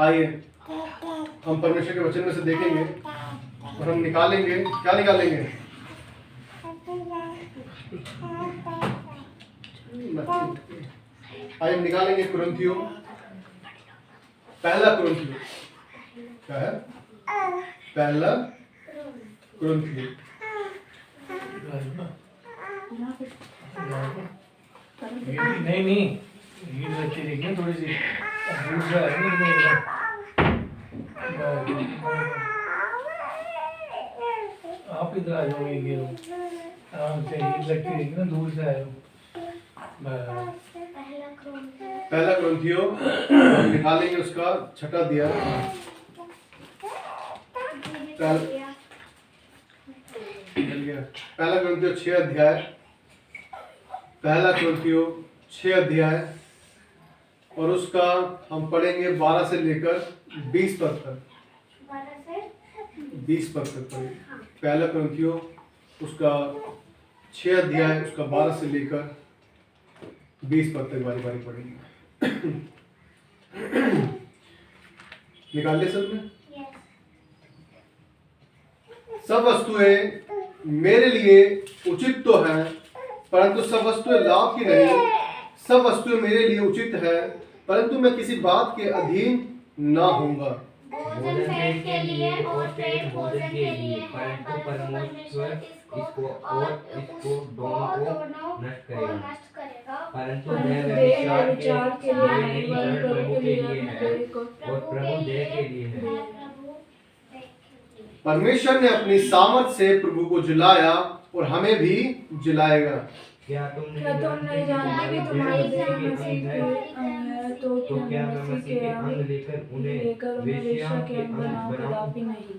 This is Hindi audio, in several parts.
आइए हम परमेश्वर के वचन में से देखेंगे और हम निकालेंगे, क्या निकालेंगे? आइए हम निकालेंगे कुरिन्थियों, पहला कुरिन्थियों, क्या है? पहला कुरिन्थियों, नहीं ये रखी देखिए थोड़ी सी दूसरा है नहीं आप इधर आ जाओ, ये आराम से ईद लगती देखिए ना, दूर से आए हो। पहला कुरिन्थियों निकालेंगे, उसका छठा अध्याय, पहला कुरिन्थियों 6 अध्याय, पहला कुरिन्थियों 6 अध्याय और उसका हम पढ़ेंगे 12 से लेकर 20 पद तक। 20 पद तक पढ़ेंगे। पहला कुरिन्थियों उसका 6 अध्याय, उसका 12 से लेकर 20 पद तक बारी बारी पढ़ेंगे। निकाल ले सब में? सब वस्तुएं मेरे लिए उचित तो हैं, परंतु सब वस्तुएं लाभ की नहीं। सब वस्तुएं मेरे लिए उचित है, परंतु मैं किसी बात के अधीन ना होऊंगा। भोजन पेट के लिए और पेट भोजन के लिए, परंतु परमेश्वर इसको और इसको दोनों को नष्ट करेगा। परंतु देह विचार के लिए नहीं, प्रभु के लिए है और प्रभु देह के लिए है। परमेश्वर ने अपनी सामर्थ से प्रभु को जिलाया और हमें भी जिलाएगा। क्या तुम नहीं जानते कि तुम्हारी देह मसीह के अंग है, तो क्या मैं मसीह के अंग लेकर उन्हें वेश्या के अंग बनाऊं? कदापि नहीं।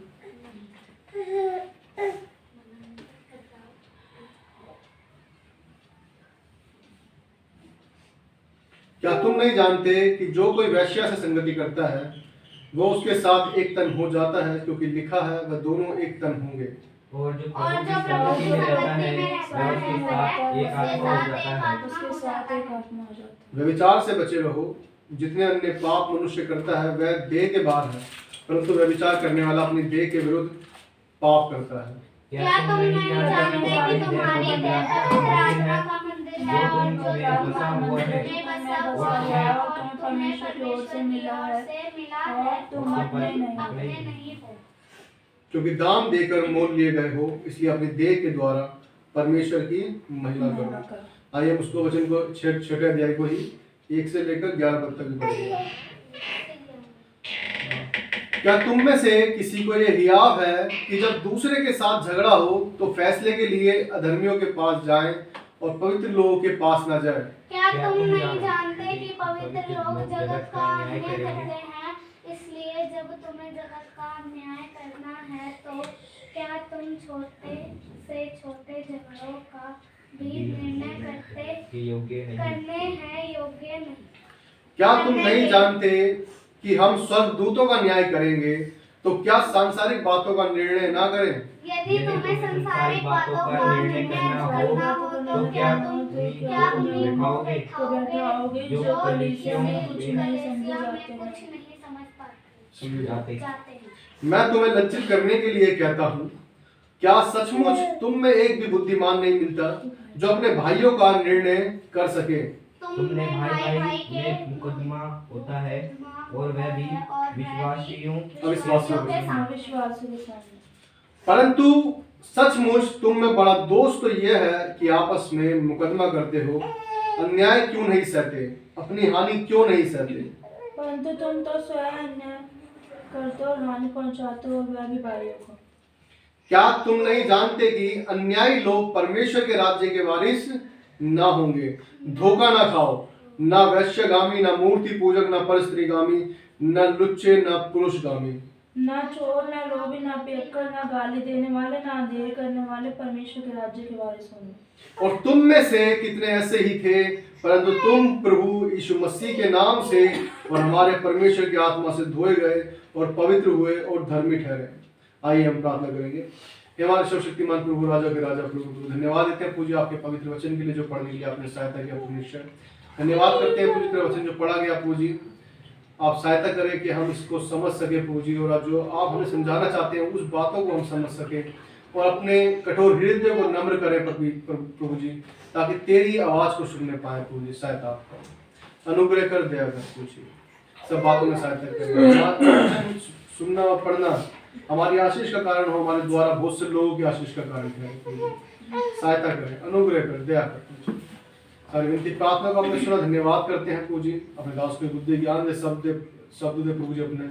क्या तुम नहीं जानते कि जो कोई वेश्या से संगति करता है वो उसके साथ एक तन हो जाता है, क्योंकि लिखा है वह दोनों एक तन होंगे। और जो प्रभु की संगति में रहता है वह उसके साथ एक आत्मा हो जाता है। उसके साथ एक आत्मा हो जाता है। व्यभिचार से बचे रहो। जितने अन्य पाप मनुष्य करता है वह देह के बाहर है, परंतु व्यभिचार करने वाला अपनी देह के विरुद्ध पाप करता है। क्या तुम नहीं जानते कि तुम्हारी देह पवित्र आत्मा का मंदिर है और जो आत्मा मंदिर में बसा हुआ है और परमेश्वर की ओर से मिला है, तुम अपने नहीं हो। क्योंकि दाम देकर मोल लिए गए हो, इसलिए अपनी देह के द्वारा परमेश्वर की महिमा करो। आइए हम उसको वचन को 6 अध्याय को ही 1 से लेकर 11 पद तक पढ़ेंगे। क्या तुम में से किसी को यह हियाव है कि जब दूसरे के साथ झगड़ा हो तो फैसले के लिए अधर्मियों के पास जाएं और पवित्र लोगों के पास न जाएं? क्या तुम नहीं जानते कि पवित्र लोग जगत का अन्याय करते हैं? इसलिए जब तुम्हें जगत का न्याय करना है तो क्या तुम छोटे से छोटे झगड़ों का भी निर्णय करने हैं योग्य नहीं? क्या तुम नहीं जानते कि हम स्वर्गदूतों का न्याय करेंगे, तो क्या सांसारिक बातों का निर्णय ना करें? यदि तुम्हें संसारिक बातों का निर्णय करना हो तो क्या तुम बैठाओगे जो कलीसिया में कुछ नहीं समझ पाते हैं। मैं तुम्हें लज्जित करने के लिए कहता हूँ, क्या सचमुच तुम में एक भी बुद्धिमान नहीं मिलता जो अपने भाइयों का निर्णय कर सके? तुमने भाई में मुकदमा होता है और वह भी विश्वासियों के साथ। परंतु सचमुच तुम में बड़ा दोष तो यह है कि आपस में मुकदमा करते हो। अन्याय क्यों नहीं सहते? अपनी हानि क्यों नहीं सहते? परंतु तुम तो स्वयं अन्याय करते हो और हानि पहुंचाते हो, वह भी भाइयों को। क्या तुम नहीं जानते कि अन्यायी लोग परमेश्वर के राज्य के वारिस ना होंगे? धोखा ना खाओ, ना वैश्यगामी, ना मूर्ति पूजक, ना परस्त्रीगामी, ना लुच्चे, ना पुरुषगामी, ना चोर, ना लोभी, ना पियक्कड़, ना गाली देने वाले, ना अंधेर करने वाले परमेश्वर के राज्य के वारिस होंगे। और तुम में से कितने ऐसे ही थे, परंतु तुम प्रभु यीशु मसीह के नाम से और हमारे परमेश्वर की आत्मा से धोए गए और पवित्र हुए और धर्मी ठहरे। आइए हम प्रार्थना करेंगे। हमारे सर्वशक्तिमान प्रभु, राजा के राजा, प्रभु धन्यवाद देते हैं पूज्य आपके पवित्र वचन के लिए जो पढ़ने के लिए आपने सहायता किया। परमेश्वर धन्यवाद करते हैं पूज्य वचन जो पढ़ा गया। पूज्य आप सहायता करें कि हम इसको समझ सके प्रभु जी, और जो आप हमें समझाना चाहते हैं उस बातों को हम समझ सके और अपने कठोर हृदय को नम्र करें प्रभु जी, ताकि तेरी आवाज को सुनने पाए प्रभु जी। सहायता आपका अनुग्रह कर दया कर प्रभु जी, सब बातों में सहायता करें। सुनना और पढ़ना हमारी आशीष का कारण हो, हमारे द्वारा बहुत से लोगों की आशीष का कारण है। सहायता करें, अनुग्रह कर, दया कर। सारी विनती प्रार्थना को हमने सुना, धन्यवाद करते हैं प्रभु जी। अपने दास को बुद्धि ज्ञान दे, शब्द दे प्रभु जी अपने,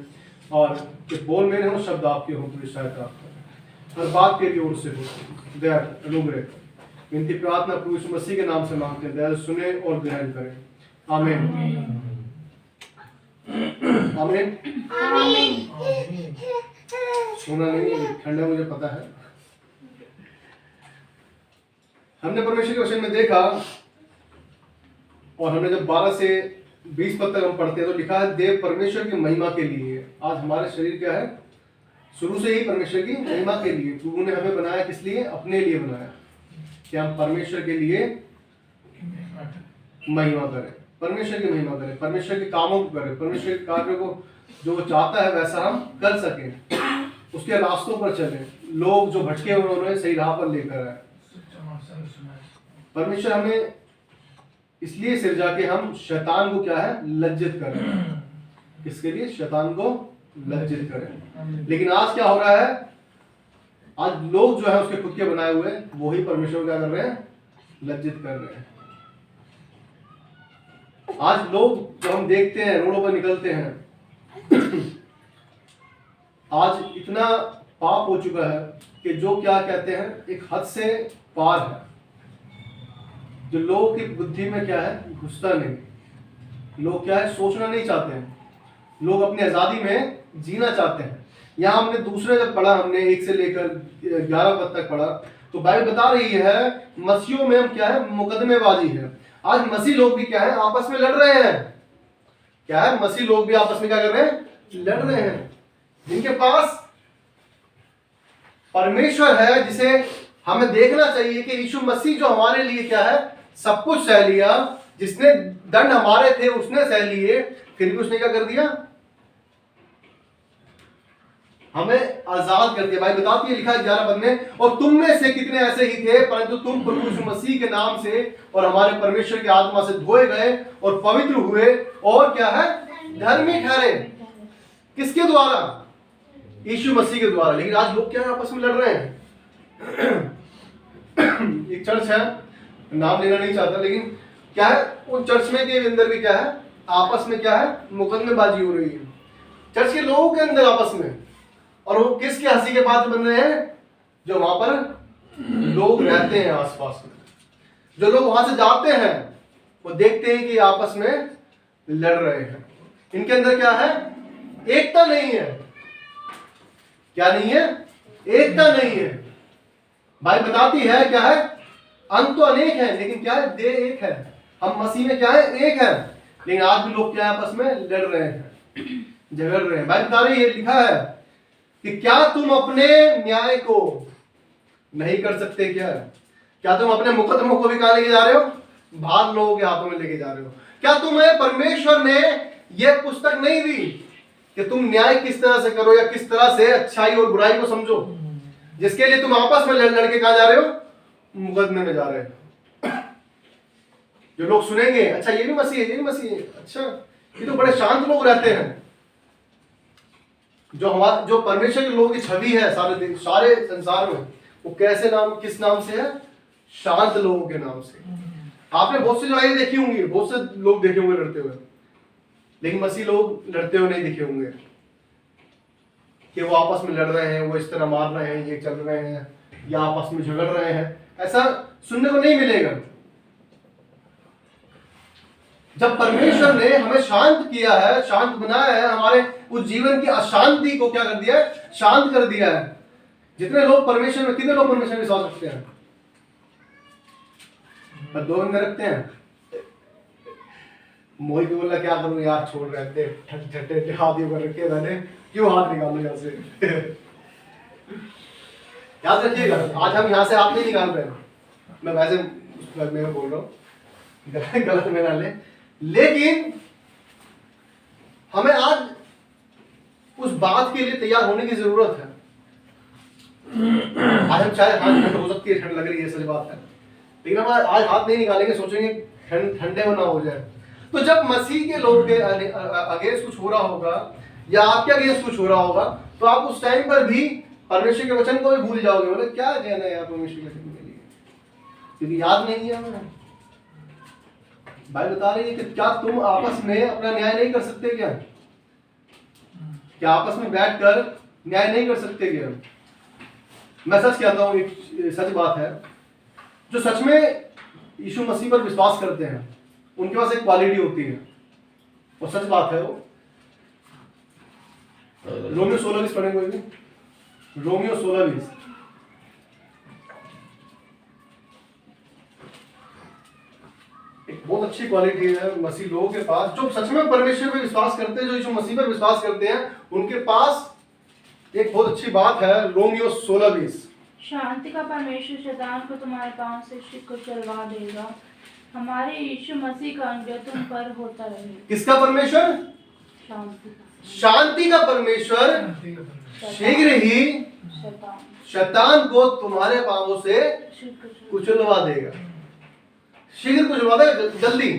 और जो बोल मेरे हो शब्द आपके हो प्रभु। सहायता हर बात तेरी ओर से हो, दया कर, अनुग्रह कर। विनती प्रार्थना प्रभु यीशु मसीह के नाम से मांगते हैं, दया सुने और ग्रहण करें। आमीन आमीन। सुना नहीं, ठंडा मुझे पता है। हमने परमेश्वर के वचन में देखा, और हमने जब 12 से 20 पद तक हम पढ़ते हैं तो लिखा है देव परमेश्वर की महिमा के लिए। आज हमारे शरीर क्या है? शुरू से ही परमेश्वर की महिमा के लिए। प्रभु ने हमें बनाया किस लिए? अपने लिए बनाया, कि हम परमेश्वर के लिए महिमा करें, परमेश्वर की महिमा करें, परमेश्वर के कामों को करें, परमेश्वर के कार्यों को जो वो चाहता है वैसा हम कर सकें, उसके रास्तों पर चलें, लोग जो भटके हुए उन्हें सही राह पर लेकर आए। परमेश्वर हमें इसलिए सिरजा के हम शैतान को क्या है? लज्जित करें। किसके लिए? शैतान को लज्जित करें। लेकिन आज क्या हो रहा है? आज लोग जो है उसके खुद के बनाए हुए वही परमेश्वर क्या कर रहे हैं? लज्जित कर रहे हैं। आज लोग जो हम देखते हैं रोडों पर निकलते हैं, आज इतना पाप हो चुका है कि जो क्या कहते हैं एक हद से पार है, जो लोगों की बुद्धि में क्या है? घुसता नहीं। लोग क्या है? सोचना नहीं चाहते हैं। लोग अपनी आजादी में जीना चाहते हैं। यहाँ हमने दूसरे जब पढ़ा, हमने 1 से लेकर 11 पद तक पढ़ा, तो बाइबल बता रही है मसीहों में हम क्या है? मुकदमेबाजी है। आज मसीह लोग भी क्या है? आपस में लड़ रहे हैं। क्या है? मसीह लोग भी आपस में क्या कर रहे हैं? लड़ रहे हैं। जिनके पास परमेश्वर है, जिसे हमें देखना चाहिए कि यीशु मसीह जो हमारे लिए क्या है? सब कुछ सह लिया, जिसने दंड हमारे थे उसने सह लिए, फिर भी उसने क्या कर दिया? हमें आजाद कर दिया। भाई बताती है, लिखा है 11 पद में, और तुम में से कितने ऐसे ही थे, परंतु तुम प्रभु यीशु मसीह के नाम से और हमारे परमेश्वर की आत्मा से धोए गए और पवित्र हुए और क्या है? धर्मी ठहरे। किसके द्वारा? यीशु मसीह के द्वारा। लेकिन आज लोग क्या है? आपस में लड़ रहे हैं। एक चर्च है, नाम लेना नहीं चाहता, लेकिन क्या है? उन चर्च में के अंदर भी क्या है? आपस में क्या है? मुकदमेबाजी हो रही है चर्च के लोगों के अंदर आपस में। और वो किसके हंसी के पात्र बन रहे हैं? जो वहां पर लोग रहते हैं आसपास में। जो लोग वहां से जाते हैं वो देखते हैं कि आपस में लड़ रहे हैं। इनके अंदर क्या है? एकता नहीं है। क्या नहीं है? एकता नहीं है। भाई बताती है क्या है? अंग तो अनेक है, लेकिन क्या है? देह एक है। हम मसीह में क्या है? एक है। लेकिन आज भी लोग क्या है? आपस में लड़ रहे हैं, झगड़ रहे हैं। भाई बता रही है, लिखा है कि क्या तुम अपने न्याय को नहीं कर सकते? क्या तुम अपने मुकदमों को भी कहां लेके जा रहे हो? बाहर लोगों के हाथों में लेके जा रहे हो। क्या तुम्हें परमेश्वर ने यह पुस्तक नहीं दी कि तुम न्याय किस तरह से करो, या किस तरह से अच्छाई और बुराई को समझो, जिसके लिए तुम आपस में लड़के कहां जा रहे हो? मुकदमे में जा रहे हो। जो लोग सुनेंगे, अच्छा ये भी मसीह है, ये भी मसीह है, अच्छा ये तो बड़े शांत लोग रहते हैं। जो परमेश्वर के लोगों की छवि है सारे संसार में, वो कैसे नाम, किस नाम से है? शांत लोगों के नाम से। आपने बहुत सी लड़ाई देखी होंगी, बहुत से लोग देखे होंगे लड़ते हुए, लेकिन मसीह लोग लड़ते हुए नहीं दिखे होंगे कि वो आपस में लड़ रहे हैं, वो इस तरह मार रहे हैं, ये चल रहे हैं, या आपस में झगड़ रहे हैं। ऐसा सुनने को नहीं मिलेगा। जब परमेश्वर ने हमें शांत किया है, शांत बनाया है, हमारे उस जीवन की अशांति को क्या कर दिया है? शांत कर दिया है। जितने लोग परमेश्वर में, कितने लोग परमेश्वर में विश्वास रखते हैं? पर 2 बंदे रखते हैं। मोहित को बोला क्या करूं यार, छोड़ रहे थे, ठट्टे हाथ ऊपर रखे मैंने, क्यों हाथ निकालो यहाँ से? याद रखिएगा, आज हम यहाँ से हाथ नहीं निकाल रहे हैं। मैं वैसे में बोल रहा हूँ, गलत में ना ले, लेकिन हमें आज उस बात के लिए तैयार होने की जरूरत है। आज हम चाहे हाथ ठंड हो सकती है, ठंड लग रही है, सच बात है, लेकिन हम आज हाथ नहीं निकालेंगे, सोचेंगे ठंडे में ना हो जाए। तो जब मसीह के लोगों के अगेंस्ट कुछ हो रहा होगा या आपके अगेंस्ट कुछ हो रहा होगा, तो आप उस टाइम पर भी परमेश्वर के वचन को भी भूल जाओगे। बोले क्या कहना है यार परमेश्वर के वचन के लिए, क्योंकि याद नहीं है हमें। बाइबल बता रही है कि क्या तुम आपस में अपना न्याय नहीं कर सकते क्या? क्या आपस में बैठकर न्याय नहीं कर सकते क्या? मैं सच कहता हूँ, एक सच बात है, जो सच में यीशु मसीह पर विश्वास करते हैं उनके पास एक क्वालिटी होती है, और सच बात है वो। रोमियो 16:20 पढ़ेंगे कोई भी? रोमियो 16:20। एक बहुत अच्छी क्वालिटी है मसीह लोगों के पास, जो सच में परमेश्वर पर विश्वास करते हैं, जो यीशु मसीह पर विश्वास करते हैं, उनके पास एक बहुत अच्छी बात है। रोमियो 16:20। शांति का परमेश्वर शैतान को तुम्हारे पांव से को चलवा देगा। हमारे यीशु मसीह का अनुग्रह तुम पर होता रहेगा। किसका परमेश्वर? शांति का। शांति का परमेश्वर शीघ्र ही शैतान को तुम्हारे पांवों से कुचलवा देगा। शीघ्र कुचलवा देगा, जल्दी।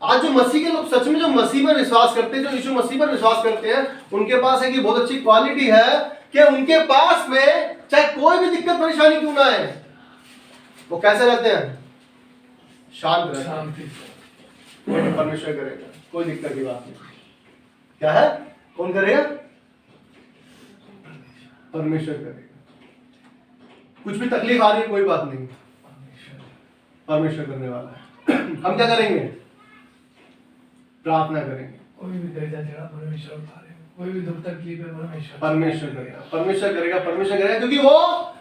आज जो मसीह के लोग सच में जो मसीह पर विश्वास करते हैं, जो यीशु मसीह पर विश्वास करते हैं, उनके पास एक बहुत अच्छी क्वालिटी है कि उनके पास में चाहे कोई भी दिक्कत परेशानी क्यों ना आए, वो कैसे रहते हैं? शांत रहते हैं। परमेश्वर करेगा, कोई दिक्कत की बात नहीं। क्या है? कौन करेगा? परमेश्वर करेगा। कुछ भी तकलीफ आ रही है, कोई बात नहीं, परमेश्वर करने वाला है। हम क्या करेंगे? प्रार्थना करेंगे। कोई भी दर्जा चढ़ा परमेश्वर उतारेगा, कोई भी दुख तकलीफ है परमेश्वर करेगा, परमेश्वर करेगा, परमेश्वर करेगा, क्योंकि वो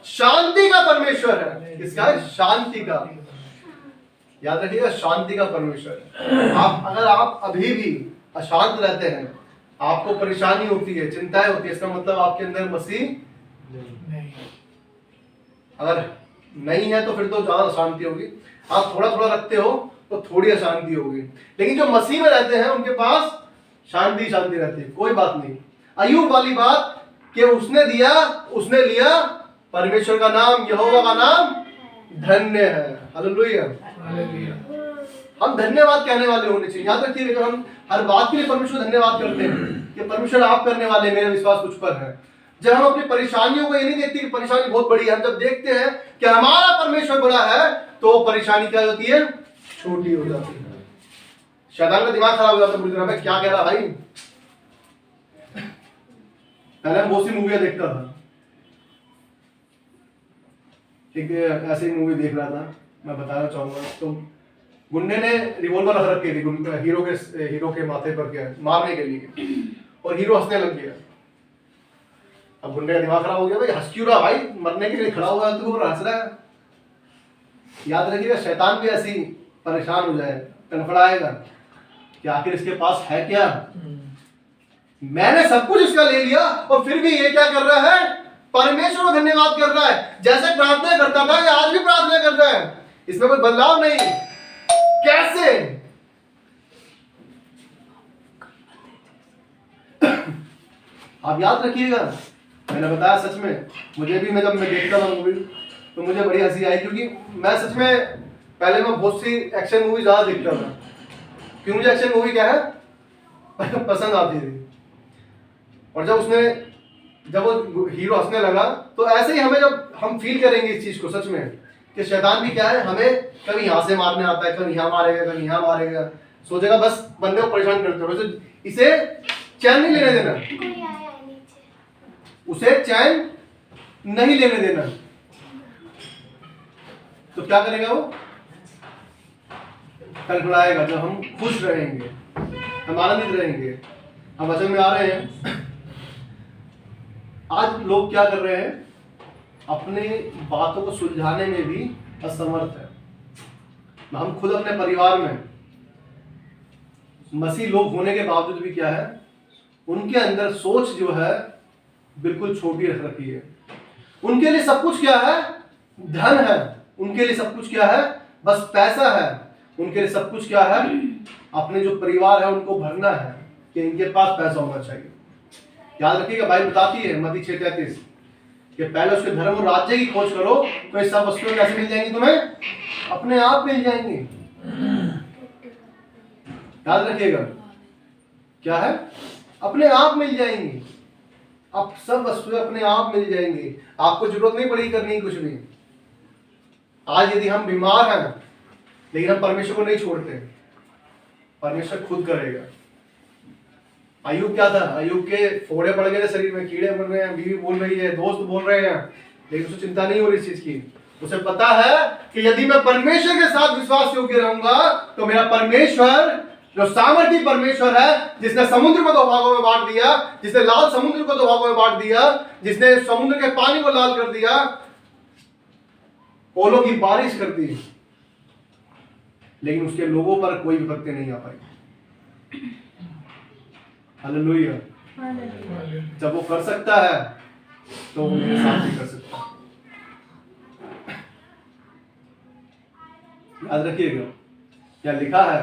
शांति का परमेश्वर है। किसका है? शांति का। याद रखिएगा, शांति का परमेश्वर। अगर आप अभी भी अशांत रहते हैं, आपको परेशानी होती है, चिंताएं होती है, इसका मतलब आपके अंदर मसीह नहीं। अगर नहीं है तो फिर तो ज्यादा अशांति होगी। आप थोड़ा थोड़ा रखते हो तो थोड़ी अशांति होगी, लेकिन जो मसीह में रहते हैं उनके पास शांति शांति रहती है, कोई बात नहीं। अय्यूब वाली बात कि उसने दिया उसने लिया, परमेश्वर का नाम, यहोवा का नाम धन्य है। हालेलुया। हम धन्यवाद कहने वाले होने चाहिए। याद रखिए, जब हम हर बात के लिए परमेश्वर धन्यवाद करते हैं कि परमेश्वर आप करने वाले, मेरा विश्वास कुछ पर है। जब हम अपनी परेशानियों को ये नहीं देखते कि परेशानी बहुत बड़ी है, हम जब देखते हैं कि हमारा परमेश्वर बड़ा है, तो परेशानी क्या होती है? छोटी हो जाती है। शैतान का दिमाग खराब हो जाता है पूरी तरह। क्या कह रहा भाई? पहले हम बहुत सी मूवियां देखता था, एक ऐसी मूवी देख रहा था, मैं बताना चाहूंगा। तो गुंडे ने रिवॉल्वर रख रखी थी हीरो के माथे पर, क्या मारने के लिए, और हीरो हंसने लग गया। अब गुंडे का दिमाग खराब हो गया, भाई हंस क्यों रहा भाई, मरने के लिए खड़ा हुआ है तू और हंस रहा है। याद रखिएगा, शैतान भी ऐसी परेशान हो जाए, तड़फड़ाएगा कि आखिर इसके पास है क्या, मैंने सब कुछ इसका ले लिया और फिर भी ये क्या कर रहा है? परमेश्वर को धन्यवाद कर रहा है। जैसे प्रार्थना करता था, ये आज भी प्रार्थना कर रहा है, इसमें कोई बदलाव नहीं। कैसे? आप याद रखिएगा, मैंने बताया सच में, मुझे भी जब मैं देखता था मूवी तो मुझे बड़ी हंसी आई, क्योंकि मैं सच में पहले मैं बहुत सी एक्शन मूवी ज्यादा देखता था। क्यों? मुझे एक्शन मूवी क्या है पसंद आती थी। और जब वो हीरो हंसने लगा, तो ऐसे ही हमें, जब हम फील करेंगे इस चीज को सच में कि शैतान भी क्या है, हमें कभी यहाँ से मारने आता है, कभी यहाँ मारेगा, कभी यहाँ मारेगा, सोचेगा बस बंदे को परेशान करते रहो, इसे चैन नहीं लेने देना, कोई आया है नीचे। उसे चैन नहीं लेने देना। तो क्या करेगा वो? तड़फड़ाएगा। जब हम खुश रहेंगे, हम आनंदित रहेंगे, हम वचन में आ रहे हैं। आज लोग क्या कर रहे हैं? अपने बातों को सुलझाने में भी असमर्थ है। हम खुद अपने परिवार में मसीह लोग होने के बावजूद भी क्या है, उनके अंदर सोच जो है बिल्कुल छोटी रख रखी है। उनके लिए सब कुछ क्या है? धन है। उनके लिए सब कुछ क्या है? बस पैसा है। उनके लिए सब कुछ क्या है? अपने जो परिवार है उनको भरना है। कि इनके पास पैसा होना चाहिए। याद रखिएगा, बाइबल बताती है मत्ती 6:33 कि पहले उसके धर्म और राज्य की खोज करो तो ये सब वस्तुएं कैसे मिल जाएंगी तुम्हें? अपने आप मिल जाएंगी। याद रखिएगा, क्या है? अपने आप मिल जाएंगी। अब सब वस्तुएं अपने आप मिल जाएंगी, आपको जरूरत नहीं पड़ेगी करने की कुछ भी। आज यदि हम बीमार हैं लेकिन हम परमेश्वर को नहीं छोड़ते, परमेश्वर खुद करेगा। अय्यूब क्या था? अय्यूब के फोड़े पड़ गए थे शरीर में, कीड़े पड़ रहे हैं, बीवी बोल रही है, दोस्त बोल रहे हैं, लेकिन उसे चिंता नहीं हो रही इस चीज की। उसे पता है कि यदि मैं परमेश्वर के साथ विश्वास योग्य रहूंगा तो मेरा परमेश्वर, जो सामर्थी परमेश्वर है, जिसने समुद्र को 2 भागों में बांट दिया, जिसने लाल समुद्र को 2 भागों में बांट दिया, जिसने समुद्र के पानी को लाल कर दिया, ओलों की बारिश कर दी, लेकिन उसके लोगों पर कोई विपत्ति नहीं आ पाई। हालेलुया। जब वो कर सकता है तो वो मेरे साथ भी कर सकता है। याद रखिएगा क्या लिखा है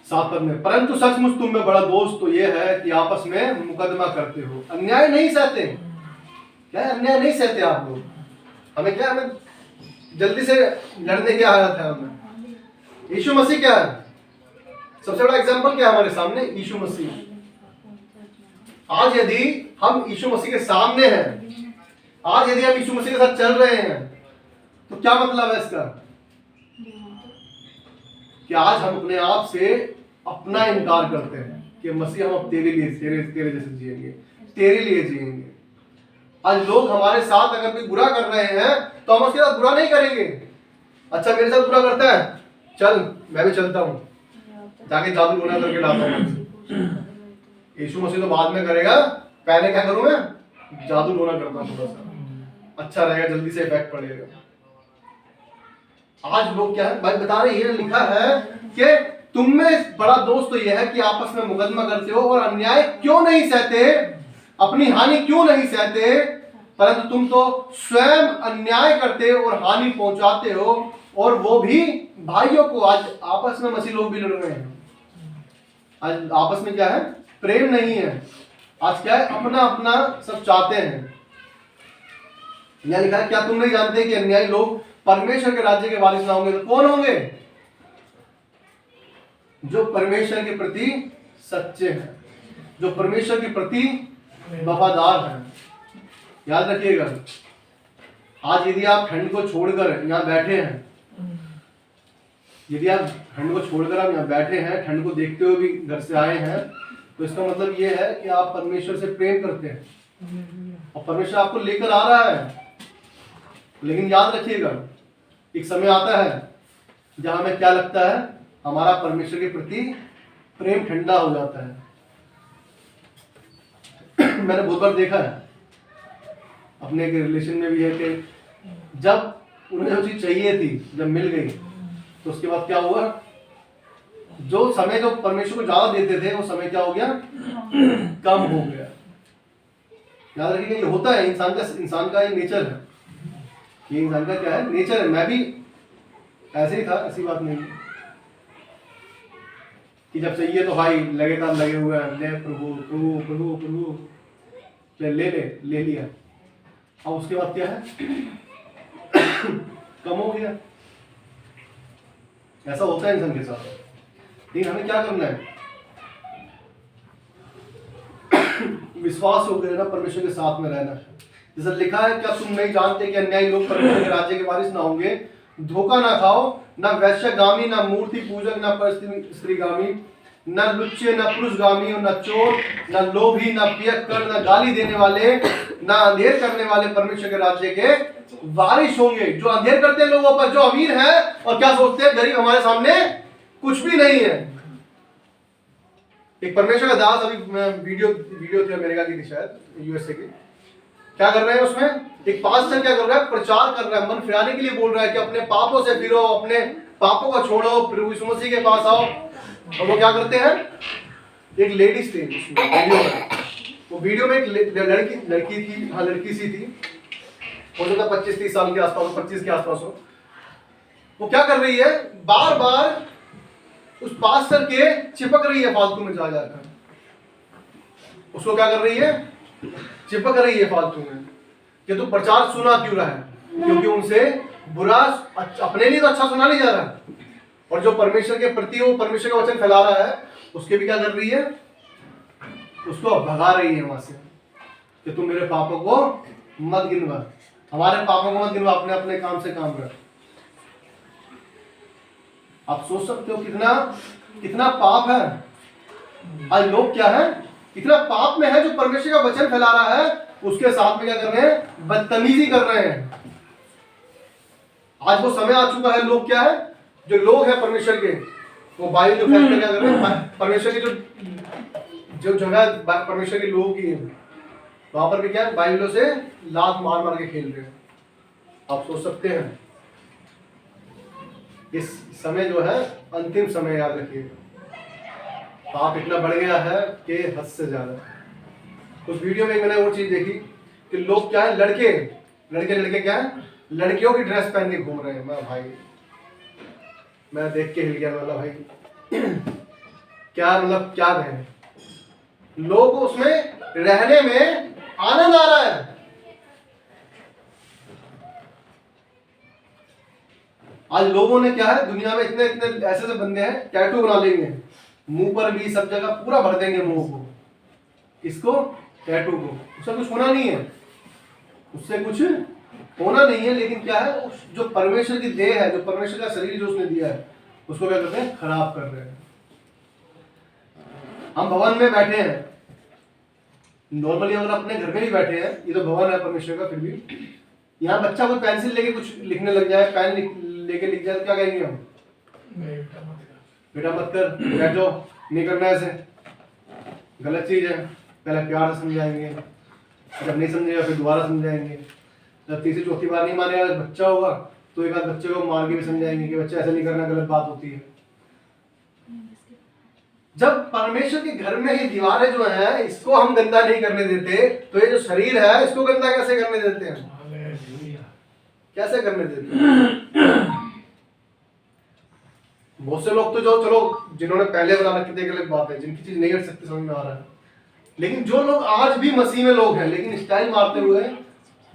7 पद में, परंतु सचमुच तुम में बड़ा दोष तो ये है कि आपस में मुकदमा करते हो, अन्याय नहीं सहते। क्या है? अन्याय नहीं सहते आप लोग। हमें क्या, हमें जल्दी से लड़ने की आदत है हमें। यीशु मसीह क्या है? सबसे बड़ा एग्जाम्पल क्या है हमारे सामने? यीशु मसीह। आज यदि हम यीशु मसीह के सामने हैं, आज यदि हम यीशु मसीह के साथ चल रहे हैं, तो क्या मतलब है इसका? कि आज हम अपने आप से अपना इनकार करते हैं कि मसीह हम अब तेरे लिए, तेरे जैसे जिएंगे, तेरे लिए जिएंगे। आज लोग हमारे साथ अगर कोई बुरा कर रहे हैं तो हम उसके साथ बुरा नहीं करेंगे। अच्छा मेरे साथ बुरा करता है, चल मैं भी चलता हूँ, जाके जादू टोना करके लाता हूँ। यीशु मसीह तो बाद में करेगा, पहले क्या करूं मैं? जादू टोना करता हूँ, थोड़ा सा अच्छा रहेगा, जल्दी से इफेक्ट पड़ेगा। आज लोग क्या है, भाई बता रहे, ये लिखा है कि तुम में बड़ा दोष तो यह है कि आपस में मुकदमा करते हो और अन्याय क्यों नहीं सहते, अपनी हानि क्यों नहीं सहते, परंतु तुम तो स्वयं अन्याय करते और हानि पहुंचाते हो, और वो भी भाइयों को। आज आपस में मसीह लोग भी लड़ रहे हैं। आज आपस में क्या है? प्रेम नहीं है। आज क्या है? अपना अपना सब चाहते हैं। यह लिखा है, क्या तुम नहीं जानते कि अन्यायी लोग परमेश्वर के राज्य के वारिस ना होंगे? तो कौन होंगे? जो परमेश्वर के प्रति सच्चे हैं, जो परमेश्वर के प्रति वफादार हैं। याद रखिएगा, आज यदि आप ठंड को छोड़कर यहाँ बैठे हैं, यदि आप ठंड को छोड़कर आप यहाँ बैठे हैं, ठंड को देखते हुए भी घर से आए हैं, तो इसका मतलब ये है कि आप परमेश्वर से प्रेम करते हैं और परमेश्वर आपको लेकर आ रहा है। लेकिन याद रखिएगा, एक समय आता है जहां हमें क्या लगता है, हमारा परमेश्वर के प्रति प्रेम ठंडा हो जाता है। मैंने बहुत बार देखा है, अपने एक रिलेशन में भी है कि जब उन्हें जो चीज चाहिए थी, जब मिल गई, तो उसके बाद क्या हुआ, जो समय जो परमेश्वर को ज्यादा देते थे वो समय क्या हो गया, कम हो गया। याद रखिएगा, ये होता है, इंसान का ये नेचर है, ये इंसान का क्या है, नेचर है। मैं भी ऐसे ही था, ऐसी बात नहीं है कि जब चाहिए तो भाई लगातार लगे हुए हैं, ले प्रभु प्रभु प्रभु प्रभु, ले लिया। अब उसके बाद क्या है, कम हो गया। ऐसा होता है इंसान के साथ। लेकिन हमें क्या करना है, विश्वास योग्य रहना, परमेश्वर के साथ में रहना। जैसा लिखा है, क्या तुम नहीं जानते कि अन्यायी लोग परमेश्वर के राज्य के वारिस ना होंगे? धोखा ना खाओ, ना वैश्यगामी, ना मूर्ति पूजक, ना परस्त्रीगामी, ना लुच्चे, ना पुरुषगामी, ना चोर, ना लोभी, ना पियक्कड़, ना गाली देने वाले, ना अंधेर करने वाले परमेश्वर के राज्य के वारिस होंगे। जो अंधेर करते हैं लोगों पर, जो अमीर है और क्या सोचते हैं, गरीब हमारे सामने कुछ भी नहीं है। एक परमेश्वर का दास, अभी वीडियो थी अमेरिका की थी, शायद यूएसए की, क्या कर रहे हैं उसमें, एक पास्टर क्या कर रहा है, प्रचार कर रहा है, मन फिराने के लिए बोल रहा है कि अपने पापों से फिरो, अपने पापों को छोड़ो, प्रभु यीशु मसीह के पास आओ। और वो क्या करते हैं, एक लेडीज थी वीडियो में, वो वीडियो में एक लड़की थी, हाँ लड़की सी थी, हो सकता है 25-30 साल के आसपास, 25 के आसपास हो। वो क्या कर रही है, बार बार उस पास्टर के चिपक रही है, फालतू में जा जाकर उसको क्या कर रही है, चिपक रही है फालतू में कि तू प्रचार सुना क्यों रहा है, क्योंकि उनसे बुरा अपने लिए तो अच्छा सुना नहीं जा रहा, और जो परमेश्वर के प्रति वो परमेश्वर का वचन फैला रहा है उसके भी क्या कर रही है, उसको भगा रही है वहां से कि तुम मेरे पापों को मत गिनवा, हमारे पापों को मत गिनवा, अपने अपने काम से काम कर। आप सोच सकते हो कितना कितना पाप है। आज लोग क्या है, इतना पाप में है, जो परमेश्वर का वचन फैला रहा है उसके साथ में क्या कर रहे हैं, बदतमीजी कर रहे हैं। आज वो समय आ चुका है, लोग क्या है, जो लोग हैं परमेश्वर के, वो बाइबल जो फैक्ट क्या कर रहे हैं, परमेश्वर की जो जगह परमेश्वर के लोगों की है वहां पर भी क्या है, बाइबलों से लात मार मार के खेल रहे हैं। आप सोच सकते हैं इस समय जो है अंतिम समय, याद रखिए पाप इतना बढ़ गया है कि हद से ज्यादा। उस वीडियो में मैंने वो चीज देखी कि लोग क्या है, लड़के लड़के क्या है, लड़कियों की ड्रेस पहन के घूम रहे हैं। मैं देख के हिल गया, मतलब भाई क्या, मतलब क्या कहें, लोगों को उसमें रहने में आनंद आ रहा है। आज लोगों ने क्या है, दुनिया में इतने इतने ऐसे बंदे हैं, टैटू बना लेंगे मुंह पर भी, सब जगह पूरा भर देंगे मुंह को, किसको, टैटू को। उससे कुछ होना नहीं है, उससे कुछ होना नहीं है, लेकिन क्या है, उस जो परमेश्वर की देह है, जो परमेश्वर का शरीर जो उसने दिया है, उसको क्या करते हैं, खराब कर रहे हैं। हम भवन में बैठे हैं, नॉर्मली अगर अपने घर में भी बैठे हैं, ये तो भवन है परमेश्वर का, फिर भी यहाँ बच्चा कोई पेंसिल लेके कुछ लिखने लग जाए, पेन लेके लिख जाए तो क्या कहेंगे हम, बेटा मत कर, बैठ जाओ, नहीं करना ऐसे, गलत चीज है। पहले प्यार से समझाएंगे, जब नहीं समझेगा फिर दोबारा समझाएंगे, जब तीसरी चौथी बार नहीं मानेगा, बच्चा होगा तो एक आध बच्चे को मार के भी समझाएंगे कि बच्चा ऐसा नहीं करना, गलत बात होती है। जब परमेश्वर के घर में ही दीवारें जो है इसको हम गंदा नहीं करने देते, तो ये जो शरीर है इसको गंदा कैसे करने देते हैं, कैसे करने देते हैं। बहुत से लोग तो जो, चलो जिन्होंने पहले बना रखी थी गलत बात है, जिनकी चीज नहीं हट सकती, समझ में आ रहा है, लेकिन जो लोग आज भी मसीह में लोग हैं, लेकिन स्टाइल मारते हुए,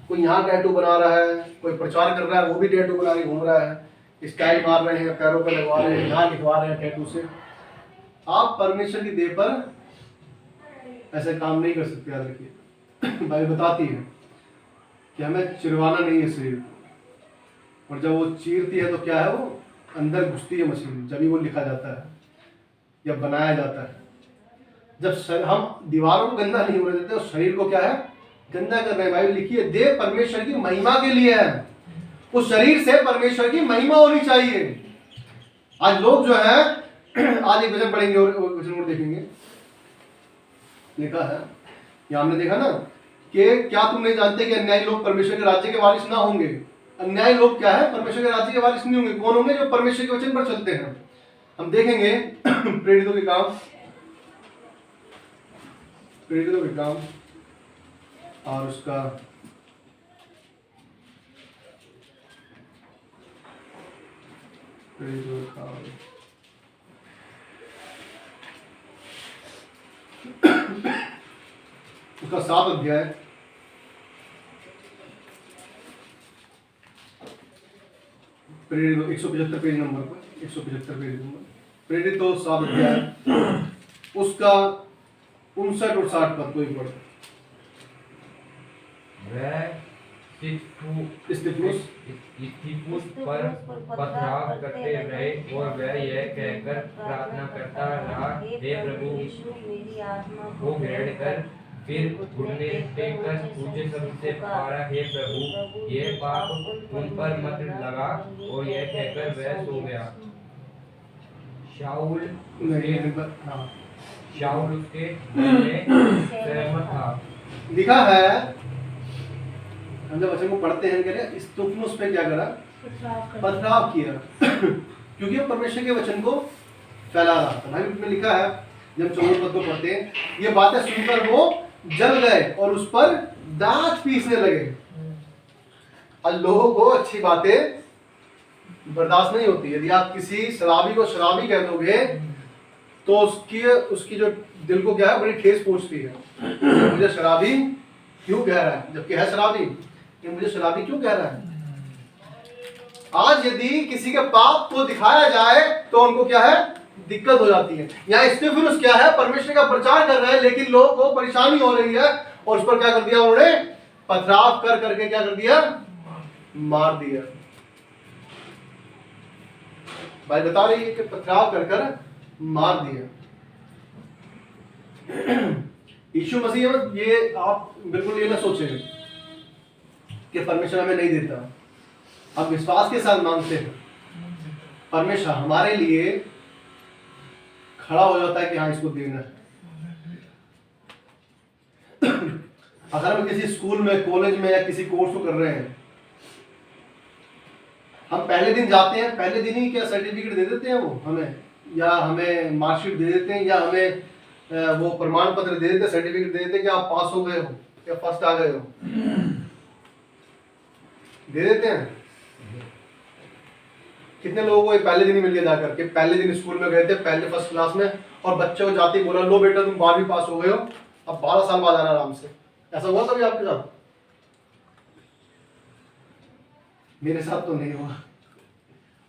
कोई यहाँ टैटू बना रहा है, कोई प्रचार कर रहा है वो भी टैटू बना के घूम रहा है, स्टाइल मार रहे हैं, पैरों पे लगवा रहे हैं, यहाँ लिखवा रहे हैं टैटू से। आप परमेश्वर की देह पर ऐसे काम नहीं कर सकते, याद रखिए। बाइबल बताती है कि हमें चिरवाना नहीं है शरीर को, और जब वो चीरती है तो क्या है, वो अंदर घुसती है मशीन, जब भी वो लिखा जाता है या बनाया जाता है। जब हम दीवारों को गंदा नहीं होने देते, उस शरीर को क्या है, गंदा कर रहे हैं। बाइबल लिखी है देह परमेश्वर की महिमा के लिए है, उस शरीर से परमेश्वर की महिमा होनी चाहिए। आज लोग जो है, आज एक वचन पढ़ेंगे और वचन और देखेंगे, लिखा है यहाँ हमने देखा ना कि क्या तुम नहीं जानते कि अन्यायी लोग परमेश्वर के राज्य के वारिस ना होंगे। अन्यायी लोग क्या है, परमेश्वर के राज्य के वारिस नहीं होंगे। कौन होंगे, जो परमेश्वर के वचन पर चलते हैं। हम देखेंगे प्रेरितों के काम, प्रेरितों के काम और उसका प्रेरितों का काम, उसका 7 अध्याय, प्रेरित 175 पेज नंबर पर, 175 पेज नंबर, प्रेरित 7 अध्याय उसका 59 और 60 पद कोई पढ़। स्तिफनुस पर पथराव करते रहे और वह यह कहकर प्रार्थना करता रहा, हे प्रभु, मेरी आत्मा वो ग्रहण कर। फिर घुटने टेककर ऊंचे शब्द से पुकारा, हे प्रभु, यह पाप उन पर मत लगा, और यह कहकर वह सो गया। शाऊल उसके में सहमत था। लिखा है, हम जब वचन को पढ़ते हैं, कह रहे स्तिफनुस पे क्या करा, पथराव किया क्योंकि वो परमेश्वर के वचन को फैला रहा था। बाइबल में लिखा है, जब 14 पद को पढ़ते हैं, ये बातें सुनकर वो जल गए और उस पर दांत पीसने लगे। आज लोगों को अच्छी बातें बर्दाश्त नहीं होती। यदि आप किसी शराबी को शराबी कह दोगे तो उसकी जो दिल को क्या है, बड़ी ठेस पहुंचती है। मुझे शराबी क्यों कह रहा है, जबकि है शराबी, ये मुझे शराबी क्यों कह रहा है। आज यदि किसी के पाप को दिखाया जाए तो उनको क्या है, दिक्कत हो जाती है। यहाँ स्टीफनुस क्या है, परमेश्वर का प्रचार कर रहे हैं, लेकिन लोगों को परेशानी हो रही है और उस पर क्या कर दिया उन्होंने, पथराव कर करके क्या कर दिया, मार दिया। भाई बता रही है कि पथराव कर कर मार दिया। यीशु मसीह, ये आप बिल्कुल ये ना सोचें कि परमेश्वर हमें नहीं देता, हम विश्वास के साथ मांगते हैं, परमेश्वर हमारे लिए खड़ा हो जाता है कि हाँ इसको देना है। अगर हम किसी स्कूल में, कॉलेज में या किसी कोर्स को कर रहे हैं, हम पहले दिन जाते हैं, पहले दिन ही क्या सर्टिफिकेट दे देते हैं वो हमें, या हमें मार्कशीट दे देते हैं, या हमें वो प्रमाण पत्र दे देते हैं, सर्टिफिकेट दे देते हैं कि आप पास हो गए हो या फर्स्ट आ गए हो, दे देते हैं। कितने लोगों को पहले दिन ही मिल गया जाकर के, पहले दिन स्कूल में गए थे, पहले फर्स्ट क्लास में, और बच्चों को जाते ही बोला लो बेटा तुम 12वीं पास हो गए हो, अब 12 साल बाद आना आराम से। ऐसा हुआ कभी आपके साथ? मेरे साथ तो नहीं हुआ,